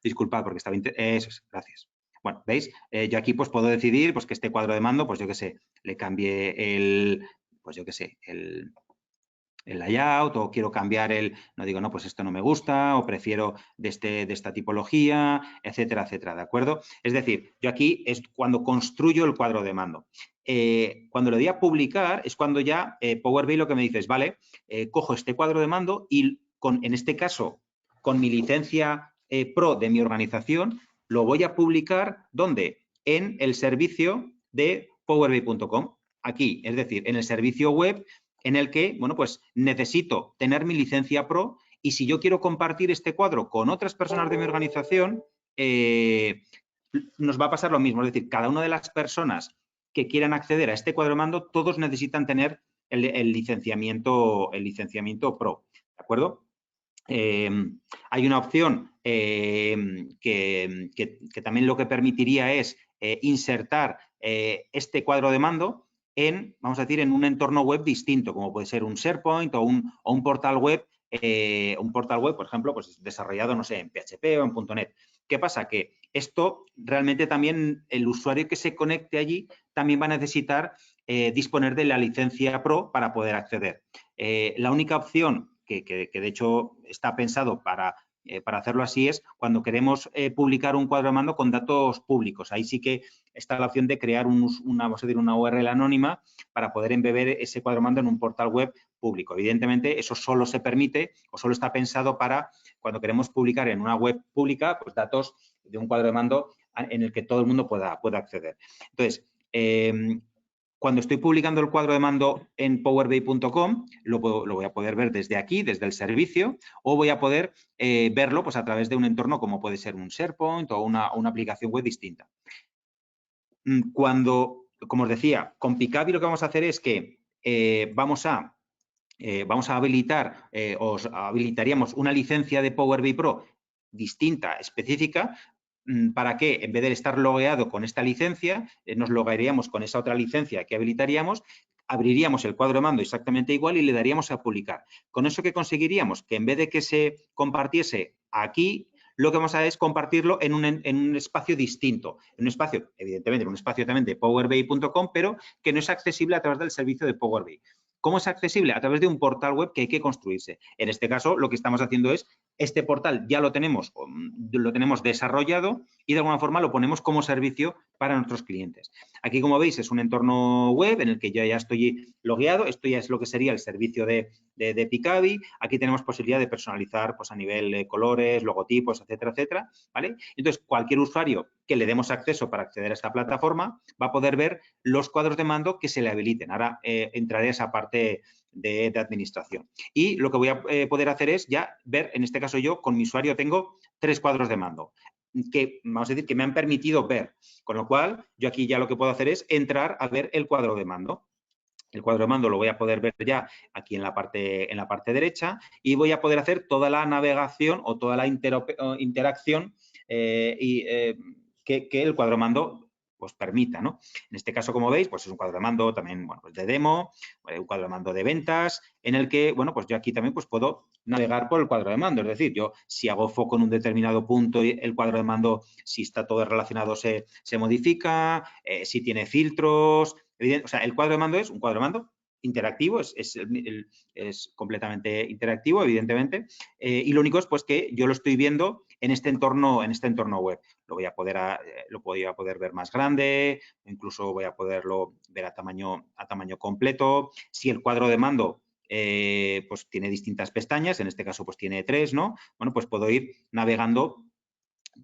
Disculpad porque estaba... Eso es, gracias. Bueno, ¿veis? Yo aquí pues puedo decidir pues que este cuadro de mando, pues yo qué sé, le cambie pues yo qué sé, el layout o quiero cambiar no digo, no, pues esto no me gusta o prefiero de esta tipología, etcétera, etcétera, ¿de acuerdo? Es decir, yo aquí es cuando construyo el cuadro de mando. Cuando le doy a publicar es cuando ya Power BI lo que me dice es, vale, cojo este cuadro de mando y en este caso, con mi licencia Pro de mi organización, lo voy a publicar, ¿dónde? En el servicio de powerbi.com. Aquí, es decir, en el servicio web en el que, bueno, pues necesito tener mi licencia Pro y si yo quiero compartir este cuadro con otras personas de mi organización, nos va a pasar lo mismo. Es decir, cada una de las personas que quieran acceder a este cuadro de mando, todos necesitan tener el licenciamiento Pro, ¿de acuerdo? Hay una opción que también lo que permitiría es insertar este cuadro de mando vamos a decir, en un entorno web distinto, como puede ser un SharePoint o un portal web, por ejemplo, pues desarrollado, no sé, en PHP o en .NET. ¿Qué pasa? Que esto realmente también el usuario que se conecte allí también va a necesitar disponer de la licencia Pro para poder acceder. La única opción que de hecho está pensado para hacerlo así es cuando queremos publicar un cuadro de mando con datos públicos. Ahí sí que está la opción de crear vamos a decir, una URL anónima para poder embeber ese cuadro de mando en un portal web público. Evidentemente, eso solo se permite o solo está pensado para cuando queremos publicar en una web pública pues, datos de un cuadro de mando en el que todo el mundo pueda acceder. Entonces, cuando estoy publicando el cuadro de mando en powerbay.com, lo voy a poder ver desde aquí, desde el servicio, o voy a poder verlo pues, a través de un entorno como puede ser un SharePoint o una aplicación web distinta. Como os decía, con Picavi lo que vamos a hacer es que vamos a habilitar, os habilitaríamos una licencia de Power BI Pro distinta, específica, para que en vez de estar logueado con esta licencia, nos loguearíamos con esa otra licencia que habilitaríamos, abriríamos el cuadro de mando exactamente igual y le daríamos a publicar. ¿Con eso qué conseguiríamos? Que en vez de que se compartiese aquí, lo que vamos a hacer es compartirlo en un espacio distinto, en un espacio, evidentemente, en un espacio también de powerbay.com, pero que no es accesible a través del servicio de Power BI. ¿Cómo es accesible? A través de un portal web que hay que construirse. En este caso, lo que estamos haciendo es, este portal ya lo tenemos desarrollado y de alguna forma lo ponemos como servicio para nuestros clientes. Aquí, como veis, es un entorno web en el que yo ya estoy logueado. Esto ya es lo que sería el servicio de Picavi. Aquí tenemos posibilidad de personalizar pues, a nivel de colores, logotipos, etcétera, etcétera. ¿Vale? Entonces, cualquier usuario que le demos acceso para acceder a esta plataforma va a poder ver los cuadros de mando que se le habiliten. Ahora entraré a esa parte de administración. Y lo que voy a poder hacer es ya ver, en este caso yo, con mi usuario tengo 3 cuadros de mando que, vamos a decir, que me han permitido ver. Con lo cual, yo aquí ya lo que puedo hacer es entrar a ver el cuadro de mando. El cuadro de mando lo voy a poder ver ya aquí en la parte derecha y voy a poder hacer toda la navegación o toda la interacción que el cuadro de mando pues permita, ¿no? En este caso, como veis, pues es un cuadro de mando también, bueno, pues de demo, un cuadro de mando de ventas, en el que, bueno, pues yo aquí también pues puedo navegar por el cuadro de mando. Es decir, yo si hago foco en un determinado punto, el cuadro de mando, si está todo relacionado, se modifica, si tiene filtros. O sea, el cuadro de mando es un cuadro de mando interactivo, es completamente interactivo, evidentemente, y lo único es pues que yo lo estoy viendo en este entorno web. Lo voy a poder ver más grande, incluso voy a poderlo ver a tamaño completo. Si el cuadro de mando pues tiene distintas pestañas, en este caso pues tiene 3, ¿no? Bueno, pues puedo ir navegando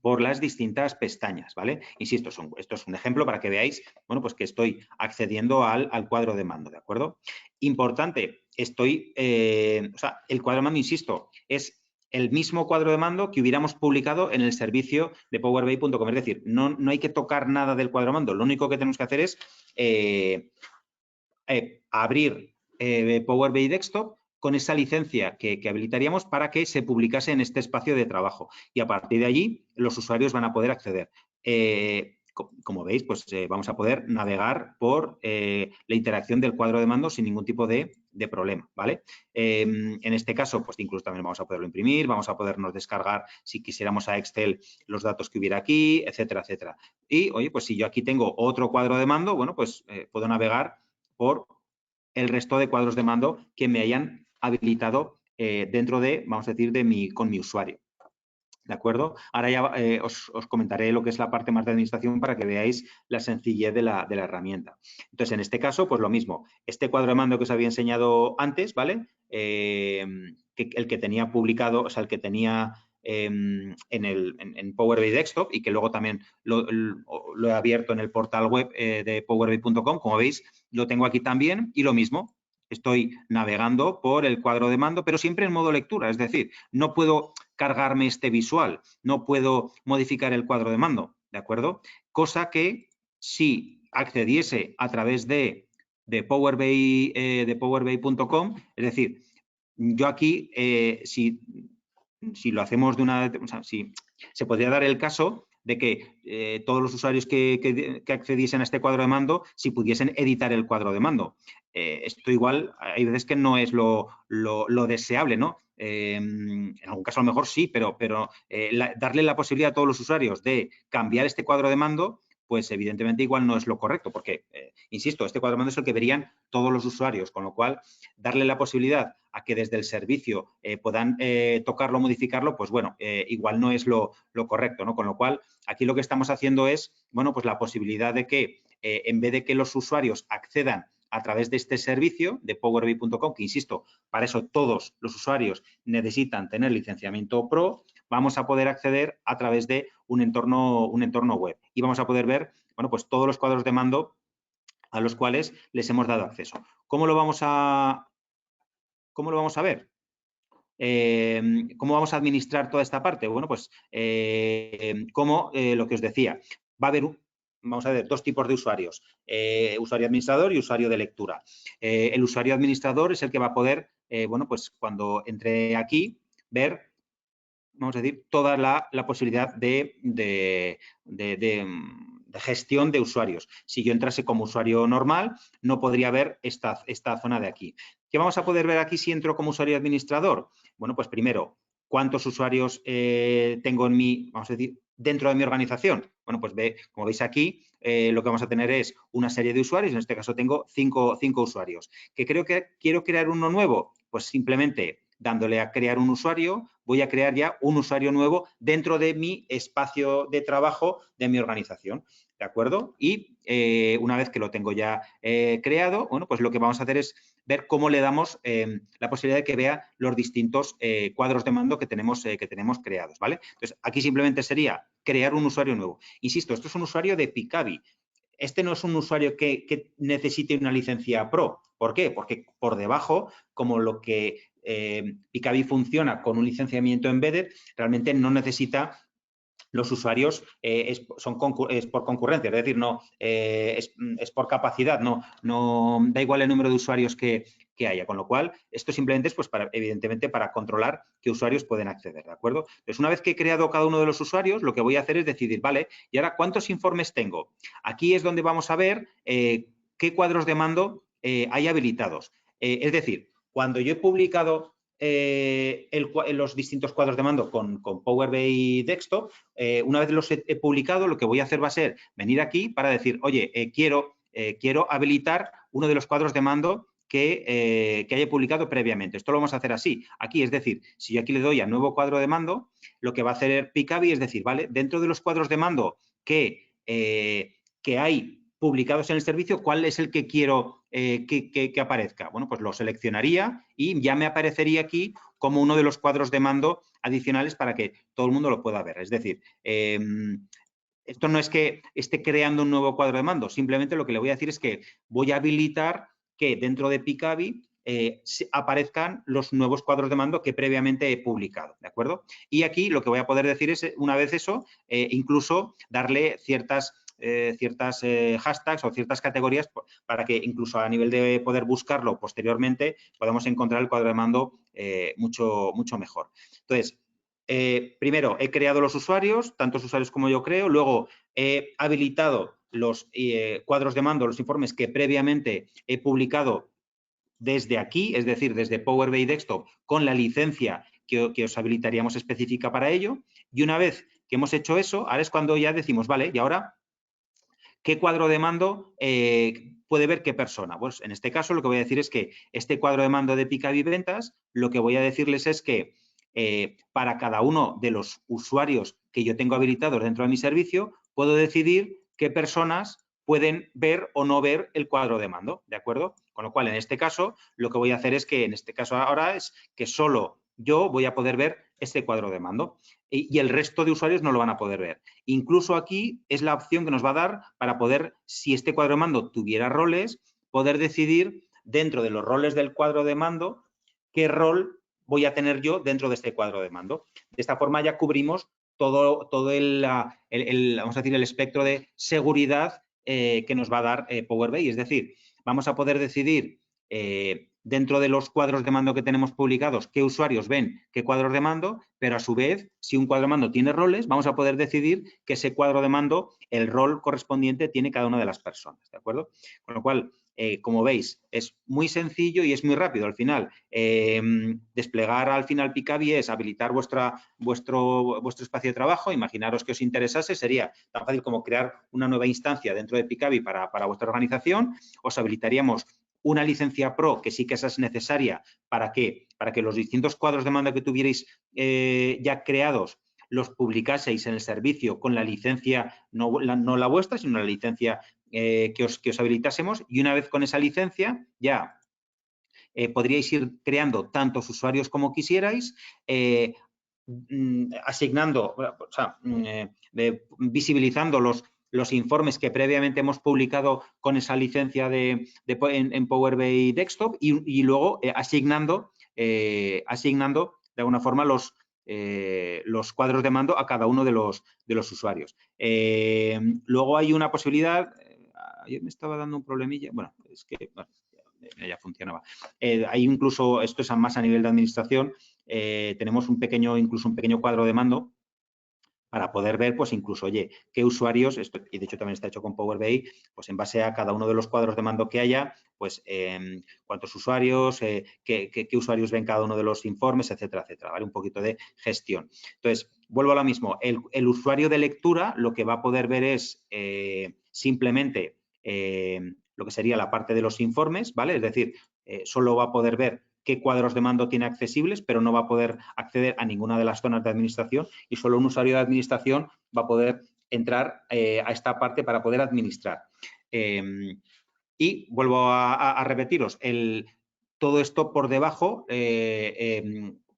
por las distintas pestañas, ¿vale? Insisto, esto es un ejemplo para que veáis, bueno, pues que estoy accediendo al cuadro de mando, ¿de acuerdo? Importante, o sea, el cuadro de mando, insisto, es el mismo cuadro de mando que hubiéramos publicado en el servicio de powerbay.com. Es decir, no hay que tocar nada del cuadro de mando. Lo único que tenemos que hacer es abrir Power BI Desktop con esa licencia que habilitaríamos para que se publicase en este espacio de trabajo. Y a partir de allí, los usuarios van a poder acceder. Como veis, pues vamos a poder navegar por la interacción del cuadro de mando sin ningún tipo de problema, ¿vale? En este caso, pues incluso también vamos a poderlo imprimir, vamos a podernos descargar, si quisiéramos a Excel, los datos que hubiera aquí, etcétera, etcétera. Y, oye, pues si yo aquí tengo otro cuadro de mando, bueno, pues puedo navegar por el resto de cuadros de mando que me hayan habilitado dentro de, vamos a decir, con mi usuario. ¿De acuerdo? Ahora ya os comentaré lo que es la parte más de administración para que veáis la sencillez de la herramienta. Entonces, en este caso, pues lo mismo. Este cuadro de mando que os había enseñado antes, ¿vale? El que tenía publicado, o sea, el que tenía en Power BI Desktop y que luego también lo he abierto en el portal web de powerbi.com. Como veis, lo tengo aquí también y lo mismo. Estoy navegando por el cuadro de mando, pero siempre en modo lectura. Es decir, no puedo cargarme este visual, no puedo modificar el cuadro de mando, ¿de acuerdo? Cosa que si accediese a través de powerbay.com, es decir, yo aquí, si lo hacemos de una... O sea, si se podría dar el caso de que todos los usuarios que accediesen a este cuadro de mando, si pudiesen editar el cuadro de mando. Esto igual, hay veces que no es lo deseable, ¿no? en algún caso a lo mejor sí, pero darle la posibilidad a todos los usuarios de cambiar este cuadro de mando, pues evidentemente igual no es lo correcto, porque, insisto, este cuadro de mando es el que verían todos los usuarios, con lo cual darle la posibilidad a que desde el servicio puedan tocarlo o modificarlo, pues bueno, igual no es lo correcto, ¿no? Con lo cual, aquí lo que estamos haciendo es, bueno, pues la posibilidad de que en vez de que los usuarios accedan a través de este servicio de powerbi.com, que insisto, para eso todos los usuarios necesitan tener licenciamiento Pro, vamos a poder acceder a través de un entorno web y vamos a poder ver, bueno, pues todos los cuadros de mando a los cuales les hemos dado acceso. ¿Cómo lo vamos a ver? ¿Cómo vamos a administrar toda esta parte? Bueno, pues como lo que os decía, va a haber vamos a ver, dos tipos de usuarios, usuario administrador y usuario de lectura. El usuario administrador es el que va a poder, bueno, pues cuando entre aquí, ver, vamos a decir, toda la posibilidad de gestión de usuarios. Si yo entrase como usuario normal, no podría ver esta zona de aquí. ¿Qué vamos a poder ver aquí si entro como usuario administrador? Bueno, pues primero, ¿cuántos usuarios tengo en mi, vamos a decir, dentro de mi organización? Bueno, pues como veis aquí, lo que vamos a tener es una serie de usuarios, en este caso tengo cinco usuarios. ¿Que quiero crear uno nuevo? Pues simplemente dándole a crear un usuario, voy a crear ya un usuario nuevo dentro de mi espacio de trabajo de mi organización, ¿de acuerdo? Y una vez que lo tengo ya creado, bueno, pues lo que vamos a hacer es ver cómo le damos la posibilidad de que vea los distintos cuadros de mando que tenemos creados, ¿vale? Entonces, aquí simplemente sería crear un usuario nuevo. Insisto, esto es un usuario de Picavi. Este no es un usuario que necesite una licencia Pro. ¿Por qué? Porque por debajo, como lo que Picavi funciona con un licenciamiento embedded, realmente no necesita los usuarios, es por concurrencia, es decir, no es por capacidad, no da igual el número de usuarios que haya, con lo cual esto simplemente es, pues, evidentemente, para controlar qué usuarios pueden acceder, ¿de acuerdo? Entonces, una vez que he creado cada uno de los usuarios, lo que voy a hacer es decidir, vale, y ahora, ¿cuántos informes tengo? Aquí es donde vamos a ver qué cuadros de mando hay habilitados. Es decir, cuando yo he publicado los distintos cuadros de mando con Power BI Desktop, una vez los he publicado, lo que voy a hacer va a ser venir aquí para decir, oye, quiero habilitar uno de los cuadros de mando que haya publicado previamente. Esto lo vamos a hacer así, aquí, es decir, si yo aquí le doy a nuevo cuadro de mando, lo que va a hacer Picavi es decir, vale, dentro de los cuadros de mando que hay publicados en el servicio, ¿cuál es el que quiero que aparezca? Bueno, pues lo seleccionaría y ya me aparecería aquí como uno de los cuadros de mando adicionales para que todo el mundo lo pueda ver. Es decir, esto no es que esté creando un nuevo cuadro de mando, simplemente lo que le voy a decir es que voy a habilitar que dentro de Picavi aparezcan los nuevos cuadros de mando que previamente he publicado, ¿de acuerdo? Y aquí lo que voy a poder decir es, una vez eso, incluso darle ciertas hashtags o ciertas categorías para que incluso a nivel de poder buscarlo posteriormente podamos encontrar el cuadro de mando mucho mejor. Entonces, primero he creado los usuarios, tantos usuarios como yo creo, luego he habilitado los cuadros de mando, los informes que previamente he publicado desde aquí, es decir, desde Power BI Desktop con la licencia que os habilitaríamos específica para ello. Y una vez que hemos hecho eso, ahora es cuando ya decimos, vale, y ahora, ¿qué cuadro de mando puede ver qué persona? Pues en este caso lo que voy a decir es que este cuadro de mando de Picavi Ventas, lo que voy a decirles es que para cada uno de los usuarios que yo tengo habilitados dentro de mi servicio, puedo decidir qué personas pueden ver o no ver el cuadro de mando, ¿de acuerdo? Con lo cual, en este caso, lo que voy a hacer es que, en este caso ahora, es que solo yo voy a poder ver este cuadro de mando y el resto de usuarios no lo van a poder ver. Incluso aquí es la opción que nos va a dar para poder, si este cuadro de mando tuviera roles, poder decidir dentro de los roles del cuadro de mando qué rol voy a tener yo dentro de este cuadro de mando. De esta forma ya cubrimos todo el vamos a decir, el espectro de seguridad que nos va a dar Power BI. Es decir, vamos a poder decidir dentro de los cuadros de mando que tenemos publicados qué usuarios ven qué cuadros de mando, pero a su vez, si un cuadro de mando tiene roles, vamos a poder decidir que ese cuadro de mando, el rol correspondiente tiene cada una de las personas, ¿de acuerdo? Con lo cual, como veis, es muy sencillo y es muy rápido al final. Desplegar al final Picavi es habilitar vuestro espacio de trabajo. Imaginaros que os interesase, sería tan fácil como crear una nueva instancia dentro de Picavi para vuestra organización. Os habilitaríamos una licencia Pro, que sí que esa es necesaria para que los distintos cuadros de mando que tuvierais ya creados los publicaseis en el servicio con la licencia, no la vuestra, sino la licencia que os habilitásemos, y una vez con esa licencia ya podríais ir creando tantos usuarios como quisierais, asignando, o sea, visibilizando los informes que previamente hemos publicado con esa licencia en Power BI Desktop y luego asignando de alguna forma los cuadros de mando a cada uno de los usuarios. Luego hay una posibilidad, ayer me estaba dando un problemilla, bueno, es que bueno, ya funcionaba. Hay incluso, esto es más a nivel de administración, tenemos incluso un pequeño cuadro de mando para poder ver, pues incluso, oye, qué usuarios, y de hecho también está hecho con Power BI, pues en base a cada uno de los cuadros de mando que haya, pues cuántos usuarios, qué usuarios ven cada uno de los informes, etcétera, etcétera, ¿vale? Un poquito de gestión. Entonces, vuelvo a lo mismo, el usuario de lectura lo que va a poder ver es simplemente lo que sería la parte de los informes, ¿vale? Es decir, solo va a poder ver qué cuadros de mando tiene accesibles, pero no va a poder acceder a ninguna de las zonas de administración y solo un usuario de administración va a poder entrar a esta parte para poder administrar. Y vuelvo a repetiros, todo esto por debajo,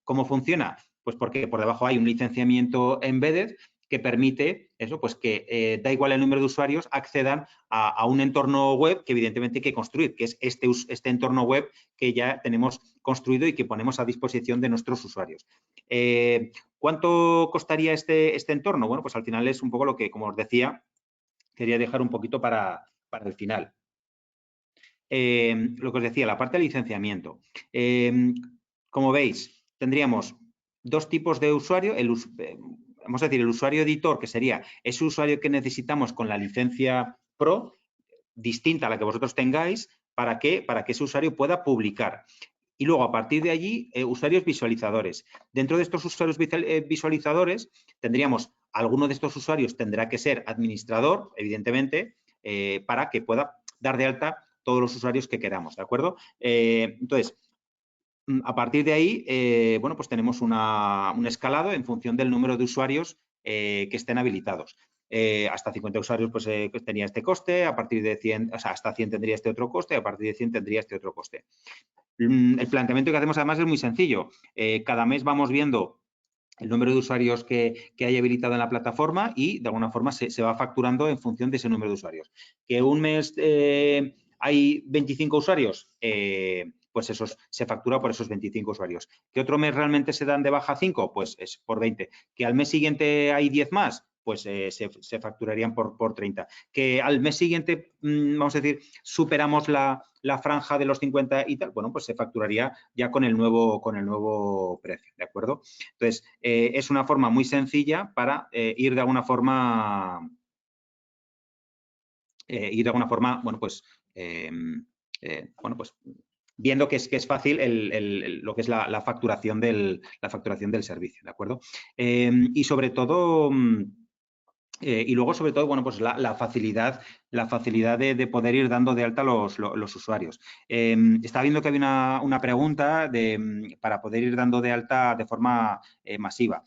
¿cómo funciona? Pues porque por debajo hay un licenciamiento embedded que permite eso, pues que da igual el número de usuarios, accedan a un entorno web que evidentemente hay que construir, que es este entorno web que ya tenemos construido y que ponemos a disposición de nuestros usuarios. ¿Cuánto costaría este entorno? Bueno, pues al final es un poco lo que, como os decía, quería dejar un poquito para el final. Lo que os decía, la parte de licenciamiento. Como veis, tendríamos dos tipos de usuario. Vamos a decir, el usuario editor, que sería ese usuario que necesitamos con la licencia Pro, distinta a la que vosotros tengáis, ¿para qué? Para que ese usuario pueda publicar. Y luego, a partir de allí, usuarios visualizadores. Dentro de estos usuarios visualizadores, tendríamos, alguno de estos usuarios tendrá que ser administrador, evidentemente, para que pueda dar de alta todos los usuarios que queramos, ¿de acuerdo? Entonces, a partir de ahí, bueno, pues tenemos un escalado en función del número de usuarios que estén habilitados. Hasta 50 usuarios pues tenía este coste, a partir de 100, o sea, hasta 100 tendría este otro coste, a partir de 100 tendría este otro coste. El planteamiento que hacemos además es muy sencillo. Cada mes vamos viendo el número de usuarios que hay habilitado en la plataforma y de alguna forma se va facturando en función de ese número de usuarios. Que un mes hay 25 usuarios, pues se factura por esos 25 usuarios. ¿Que otro mes realmente se dan de baja 5? Pues es por 20. ¿Que al mes siguiente hay 10 más? Pues se facturarían por 30. Que al mes siguiente, vamos a decir, superamos la franja de los 50 y tal, bueno, pues se facturaría ya con el nuevo precio, ¿de acuerdo? Entonces, es una forma muy sencilla para ir de alguna forma, bueno, pues, viendo que es fácil lo que es la facturación del servicio, ¿de acuerdo? Y sobre todo, y luego, sobre todo, bueno, pues la facilidad de poder ir dando de alta los usuarios. Estaba viendo que había una pregunta para poder ir dando de alta de forma masiva.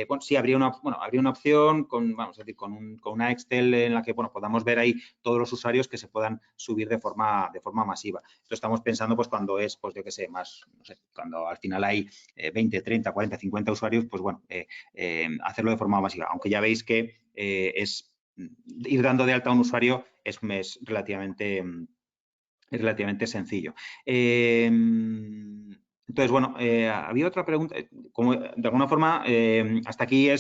Bueno, sí, habría una opción vamos a decir, con una Excel en la que, bueno, podamos ver ahí todos los usuarios que se puedan subir de forma masiva. Esto estamos pensando, pues, cuando es, pues, yo qué sé, más, no sé, cuando al final hay 20, 30, 40, 50 usuarios, pues, bueno, hacerlo de forma masiva. Aunque ya veis que es ir dando de alta a un usuario es relativamente sencillo. Entonces, bueno, había otra pregunta. Como, de alguna forma, hasta aquí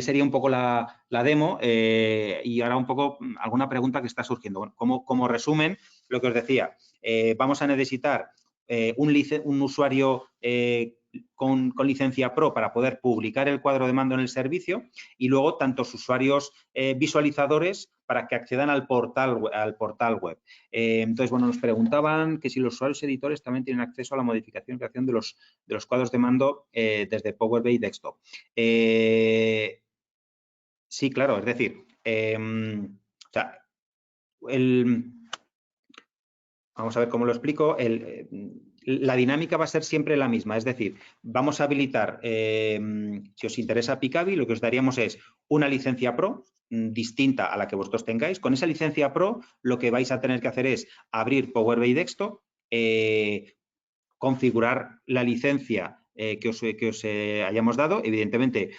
sería un poco la demo y ahora un poco alguna pregunta que está surgiendo. Bueno, como resumen, lo que os decía, vamos a necesitar un usuario con licencia Pro para poder publicar el cuadro de mando en el servicio y luego tantos usuarios visualizadores para que accedan al portal web. Entonces, bueno, nos preguntaban que si los usuarios editores también tienen acceso a la modificación y creación de los cuadros de mando desde Power BI Desktop. Sí, claro, es decir, o sea, vamos a ver cómo lo explico. La dinámica va a ser siempre la misma, es decir, vamos a habilitar, si os interesa Picavi, lo que os daríamos es una licencia Pro distinta a la que vosotros tengáis. Con esa licencia Pro, lo que vais a tener que hacer es abrir Power BI Desktop, configurar la licencia que os hayamos dado. Evidentemente,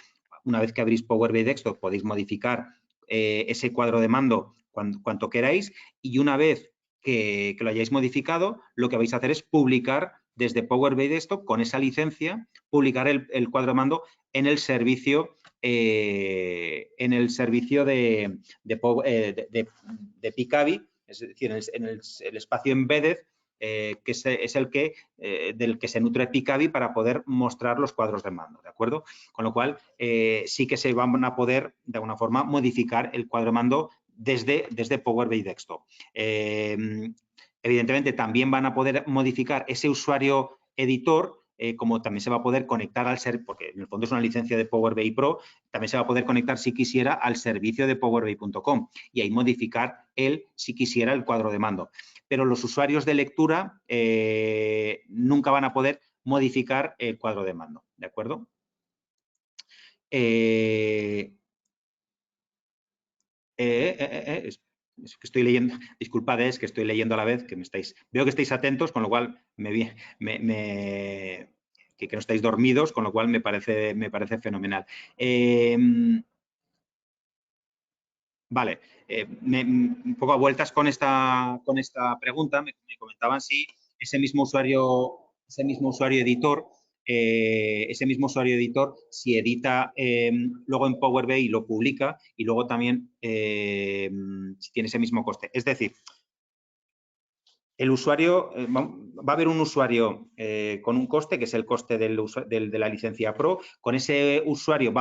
una vez que abrís Power BI Desktop, podéis modificar ese cuadro de mando cuanto queráis y una vez que lo hayáis modificado, lo que vais a hacer es publicar desde Power BI Desktop con esa licencia, publicar el cuadro de mando en el servicio de Picavi, es decir, en el espacio embedded, que es del que se nutre Picavi para poder mostrar los cuadros de mando, ¿de acuerdo? Con lo cual, sí que se van a poder, de alguna forma, modificar el cuadro de mando desde Power BI Desktop. Evidentemente, también van a poder modificar ese usuario editor, como también se va a poder conectar al servicio, porque en el fondo es una licencia de Power BI Pro, también se va a poder conectar, si quisiera, al servicio de powerbi.com y ahí modificar si quisiera, el cuadro de mando. Pero los usuarios de lectura nunca van a poder modificar el cuadro de mando, ¿de acuerdo? Es que estoy leyendo, disculpad, es que estoy leyendo a la vez, que veo que estáis atentos, con lo cual que no estáis dormidos, con lo cual me parece fenomenal. Vale, un poco a vueltas con esta pregunta, me comentaban si ese mismo usuario editor, si edita luego en Power BI lo publica y luego también si tiene ese mismo coste. Es decir, el usuario, va a haber un usuario con un coste, que es el coste de la licencia Pro. Con ese usuario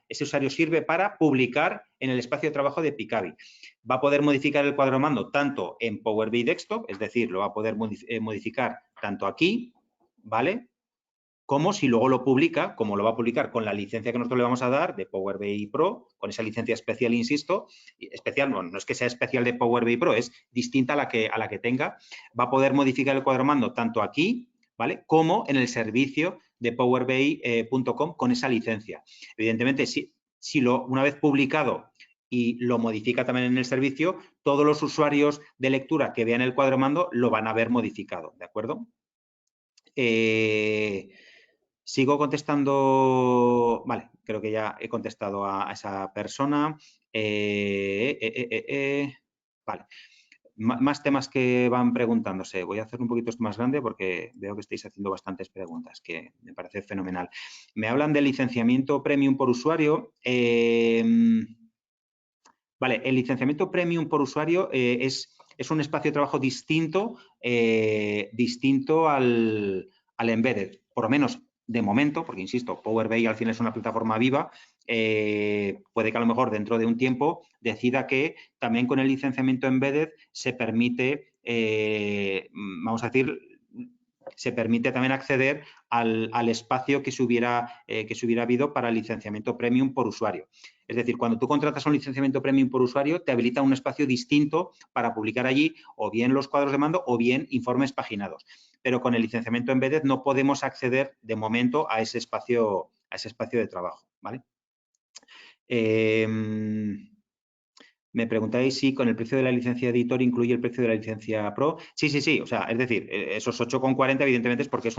ese usuario sirve para publicar en el espacio de trabajo de Picavi. Va a poder modificar el cuadro de mando tanto en Power BI Desktop, es decir, lo va a poder modificar tanto aquí, ¿vale? Como si luego lo publica, como lo va a publicar con la licencia que nosotros le vamos a dar de Power BI Pro, con esa licencia especial, insisto, especial, bueno, no es que sea especial de Power BI Pro, es distinta a la que tenga, va a poder modificar el cuadro de mando tanto aquí, ¿vale? Como en el servicio de powerbi.com con esa licencia. Evidentemente, una vez publicado y lo modifica también en el servicio, todos los usuarios de lectura que vean el cuadro de mando lo van a ver modificado, ¿de acuerdo? Sigo contestando, vale, creo que ya he contestado a esa persona. Vale, más temas que van preguntándose. Voy a hacer un poquito esto más grande porque veo que estáis haciendo bastantes preguntas, que me parece fenomenal. Me hablan de licenciamiento premium por usuario. Vale, el licenciamiento premium por usuario es un espacio de trabajo distinto al embedded, por lo menos de momento, porque insisto, Power BI al final es una plataforma viva, puede que a lo mejor dentro de un tiempo decida que también con el licenciamiento embedded se permite, vamos a decir, se permite también acceder al espacio que se hubiera habido para el licenciamiento premium por usuario. Es decir, cuando tú contratas un licenciamiento premium por usuario, te habilita un espacio distinto para publicar allí o bien los cuadros de mando o bien informes paginados. Pero con el licenciamiento embedded no podemos acceder de momento a ese espacio de trabajo, ¿vale? Me preguntáis si con el precio de la licencia editor incluye el precio de la licencia Pro. Sí, sí, sí. O sea, es decir, esos 8,40 evidentemente es porque es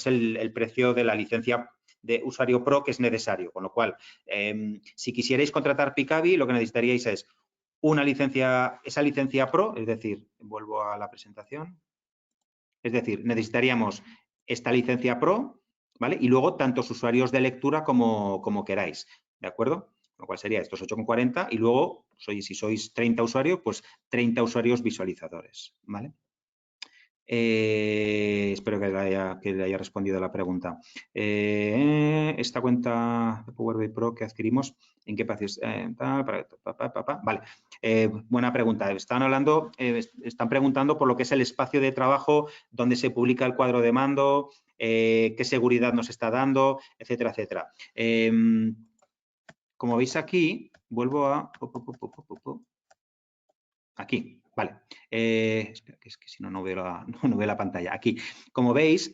el precio de la licencia de usuario Pro que es necesario. Con lo cual, si quisierais contratar Picavi, lo que necesitaríais es esa licencia Pro, es decir, vuelvo a la presentación. Es decir, necesitaríamos esta licencia Pro, ¿vale? Y luego tantos usuarios de lectura como queráis, ¿de acuerdo? Lo cual sería estos 8,40 y luego, si sois 30 usuarios, pues 30 usuarios visualizadores, ¿vale? Espero que le haya respondido a la pregunta. Esta cuenta de Power BI Pro que adquirimos, ¿en qué precios? Vale, buena pregunta. Están preguntando por lo que es el espacio de trabajo donde se publica el cuadro de mando, qué seguridad nos está dando, etcétera, etcétera. Como veis aquí, vuelvo a... Aquí, vale. Espera, que es que si no, no veo la pantalla. Aquí, como veis,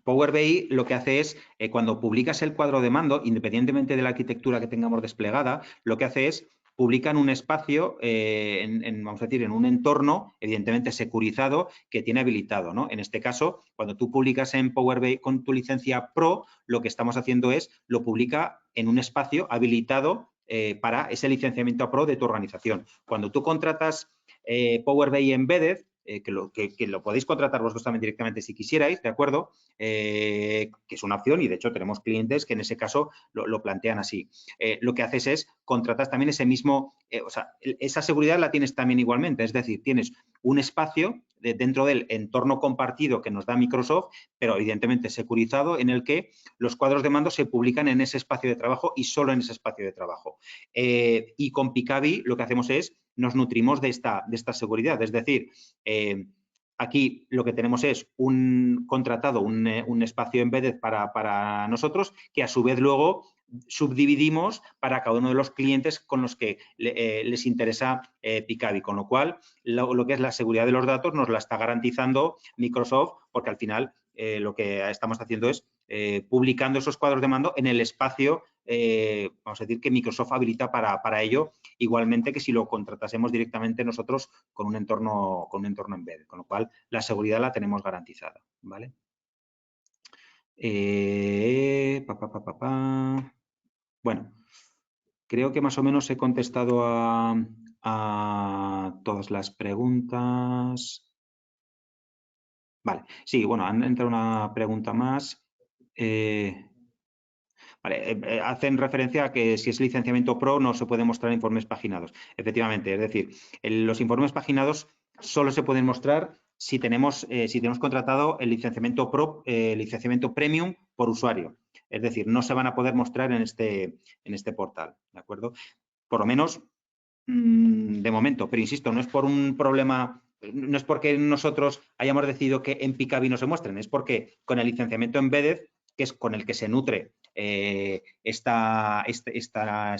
Power BI lo que hace es, cuando publicas el cuadro de mando, independientemente de la arquitectura que tengamos desplegada, lo que hace es publica en un espacio, vamos a decir, en un entorno, evidentemente securizado, que tiene habilitado, ¿no? En este caso, cuando tú publicas en Power BI con tu licencia Pro, lo que estamos haciendo es, lo publica en un espacio habilitado para ese licenciamiento Pro de tu organización. Cuando tú contratas Power BI Embedded, que lo podéis contratar vosotros también directamente si quisierais, ¿de acuerdo? Que es una opción y, de hecho, tenemos clientes que en ese caso lo plantean así. Lo que haces es contratas también ese mismo, o sea, esa seguridad la tienes también igualmente, es decir, tienes un espacio dentro del entorno compartido que nos da Microsoft, pero evidentemente securizado, en el que los cuadros de mando se publican en ese espacio de trabajo y solo en ese espacio de trabajo. Y con Picavi lo que hacemos es nos nutrimos de esta seguridad. Es decir, aquí lo que tenemos es contratado un espacio embedded para nosotros, que a su vez luego subdividimos para cada uno de los clientes con los que les interesa Picavi, con lo cual lo que es la seguridad de los datos nos la está garantizando Microsoft, porque al final lo que estamos haciendo es publicando esos cuadros de mando en el espacio, vamos a decir, que Microsoft habilita para ello, igualmente que si lo contratásemos directamente nosotros con un entorno embedded, con lo cual la seguridad la tenemos garantizada, ¿vale? Bueno, creo que más o menos he contestado a todas las preguntas. Vale, sí, bueno, han entrado una pregunta más. Vale, hacen referencia a que si es licenciamiento Pro no se pueden mostrar informes paginados. Efectivamente, es decir, los informes paginados solo se pueden mostrar si tenemos contratado el licenciamiento Pro, licenciamiento Premium por usuario. Es decir, no se van a poder mostrar en este portal, ¿de acuerdo? Por lo menos de momento, pero insisto, no es por un problema, no es porque nosotros hayamos decidido que en Picavi no se muestren, es porque con el licenciamiento embedded, que es con el que se nutre esta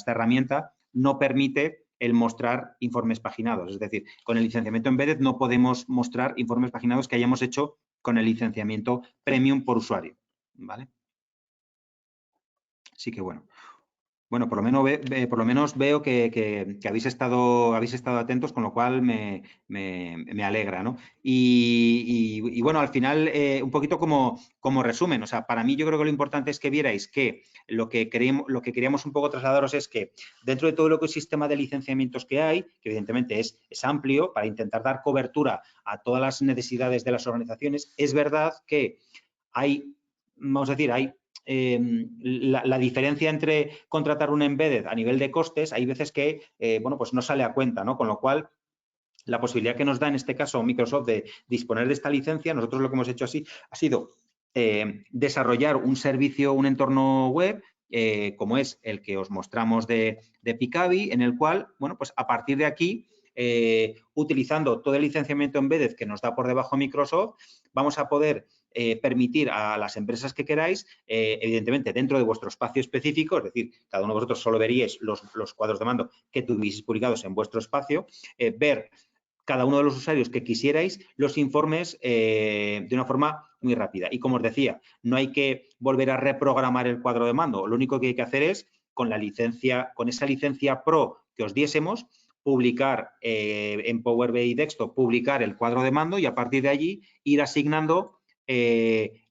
herramienta, no permite el mostrar informes paginados. Es decir, con el licenciamiento embedded no podemos mostrar informes paginados que hayamos hecho con el licenciamiento premium por usuario, ¿vale? Así que bueno. Bueno, por lo menos veo que habéis estado atentos, con lo cual me alegra, ¿no? Y bueno, al final, un poquito como resumen, o sea, para mí yo creo que lo importante es que vierais que lo que queríamos un poco trasladaros es que dentro de todo el ecosistema de licenciamientos que hay, que evidentemente es amplio para intentar dar cobertura a todas las necesidades de las organizaciones, es verdad que vamos a decir, hay la diferencia entre contratar un embedded a nivel de costes, hay veces que, bueno, pues no sale a cuenta, ¿no? Con lo cual, la posibilidad que nos da en este caso Microsoft de disponer de esta licencia, nosotros lo que hemos hecho así ha sido desarrollar un servicio, un entorno web, como es el que os mostramos de Picavi, en el cual, bueno, pues a partir de aquí, utilizando todo el licenciamiento embedded que nos da por debajo Microsoft, vamos a poder permitir a las empresas que queráis, evidentemente dentro de vuestro espacio específico, es decir, cada uno de vosotros solo veríais los cuadros de mando que tuvieseis publicados en vuestro espacio, ver cada uno de los usuarios que quisierais los informes de una forma muy rápida. Y como os decía, no hay que volver a reprogramar el cuadro de mando. Lo único que hay que hacer es, con esa licencia Pro que os diésemos, publicar en Power BI Desktop, publicar el cuadro de mando y a partir de allí ir asignando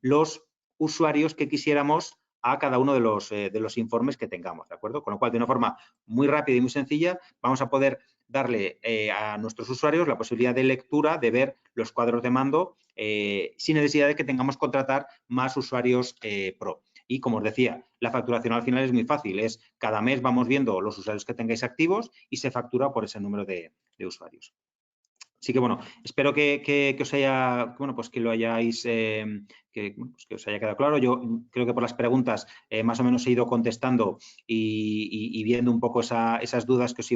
los usuarios que quisiéramos a cada uno de los informes que tengamos, ¿de acuerdo? Con lo cual, de una forma muy rápida y muy sencilla, vamos a poder darle a nuestros usuarios la posibilidad de lectura, de ver los cuadros de mando sin necesidad de que tengamos que contratar más usuarios Pro. Y como os decía, la facturación al final es muy fácil, es cada mes vamos viendo los usuarios que tengáis activos y se factura por ese número de usuarios. Así que, bueno, espero que os haya, bueno, pues que lo hayáis, que os haya quedado claro. Yo creo que por las preguntas más o menos he ido contestando y viendo un poco esas dudas que os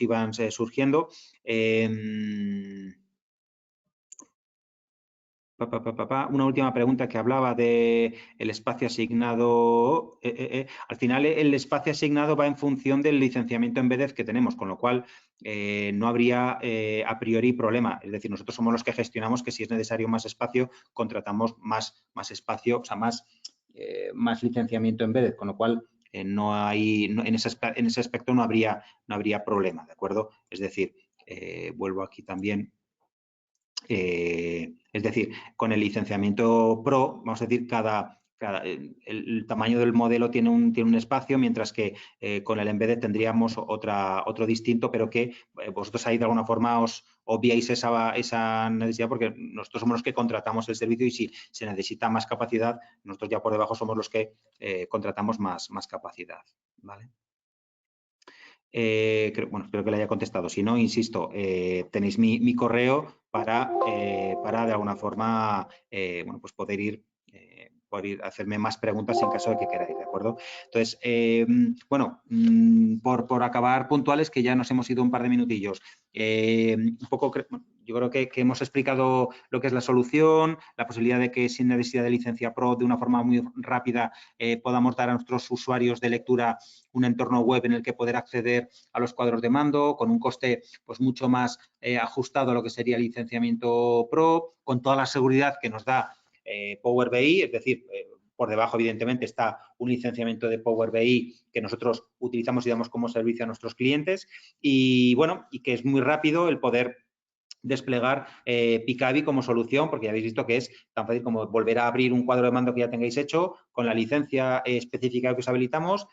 iban surgiendo. Una última pregunta que hablaba de el espacio asignado. Al final, el espacio asignado va en función del licenciamiento embedded que tenemos, con lo cual no habría a priori problema. Es decir, nosotros somos los que gestionamos que si es necesario más espacio, contratamos más espacio, o sea, más licenciamiento embedded, con lo cual no hay, en ese aspecto no habría problema, ¿de acuerdo? Es decir, vuelvo aquí también. Es decir, con el licenciamiento Pro, vamos a decir, el tamaño del modelo tiene un espacio, mientras que con el Embedded tendríamos otro distinto, pero que vosotros ahí de alguna forma os obviáis esa necesidad, porque nosotros somos los que contratamos el servicio y si se necesita más capacidad, nosotros ya por debajo somos los que contratamos más capacidad, ¿vale? Espero que le haya contestado. Si no, insisto, tenéis mi correo para de alguna forma pues poder ir hacerme más preguntas en caso de que queráis, ¿de acuerdo? Entonces, por acabar puntuales, que ya nos hemos ido un par de minutillos, un poco, yo creo que hemos explicado lo que es la solución, la posibilidad de que sin necesidad de licencia Pro, de una forma muy rápida, podamos dar a nuestros usuarios de lectura un entorno web en el que poder acceder a los cuadros de mando con un coste pues mucho más ajustado a lo que sería el licenciamiento Pro, con toda la seguridad que nos da Power BI, es decir, por debajo, evidentemente, está un licenciamiento de Power BI que nosotros utilizamos y damos como servicio a nuestros clientes y, bueno, y que es muy rápido el poder desplegar Picavi como solución, porque ya habéis visto que es tan fácil como volver a abrir un cuadro de mando que ya tengáis hecho con la licencia específica que os habilitamos,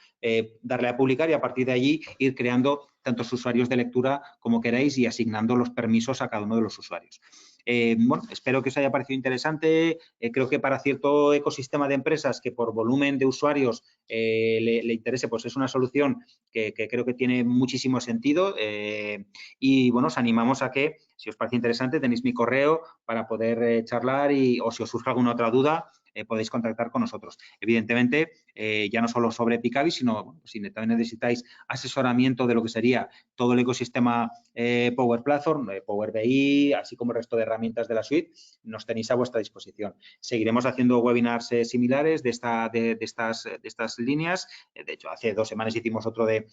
darle a publicar y a partir de allí ir creando tantos usuarios de lectura como queráis y asignando los permisos a cada uno de los usuarios. Bueno, espero que os haya parecido interesante. Creo que para cierto ecosistema de empresas que por volumen de usuarios le interese, pues es una solución que creo que tiene muchísimo sentido y, bueno, os animamos a que, si os parece interesante, tenéis mi correo para poder charlar o si os surge alguna otra duda, podéis contactar con nosotros. Evidentemente, ya no solo sobre Picavi, sino si también necesitáis asesoramiento de lo que sería todo el ecosistema Power Platform, Power BI, así como el resto de herramientas de la suite, nos tenéis a vuestra disposición. Seguiremos haciendo webinars similares de estas líneas. De hecho, hace 2 semanas hicimos otro de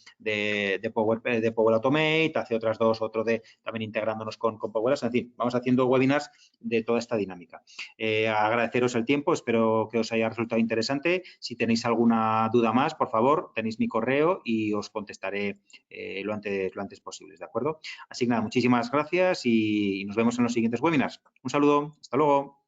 Power Automate, hace otras 2 otro de también integrándonos con Power Apps. En fin, vamos haciendo webinars de toda esta dinámica. Agradeceros el tiempo, espero que os haya resultado interesante. Si tenéis alguna duda más, por favor, tenéis mi correo y os contestaré lo antes posible, ¿de acuerdo? Así que nada, muchísimas gracias y nos vemos en los siguientes webinars. Un saludo, hasta luego.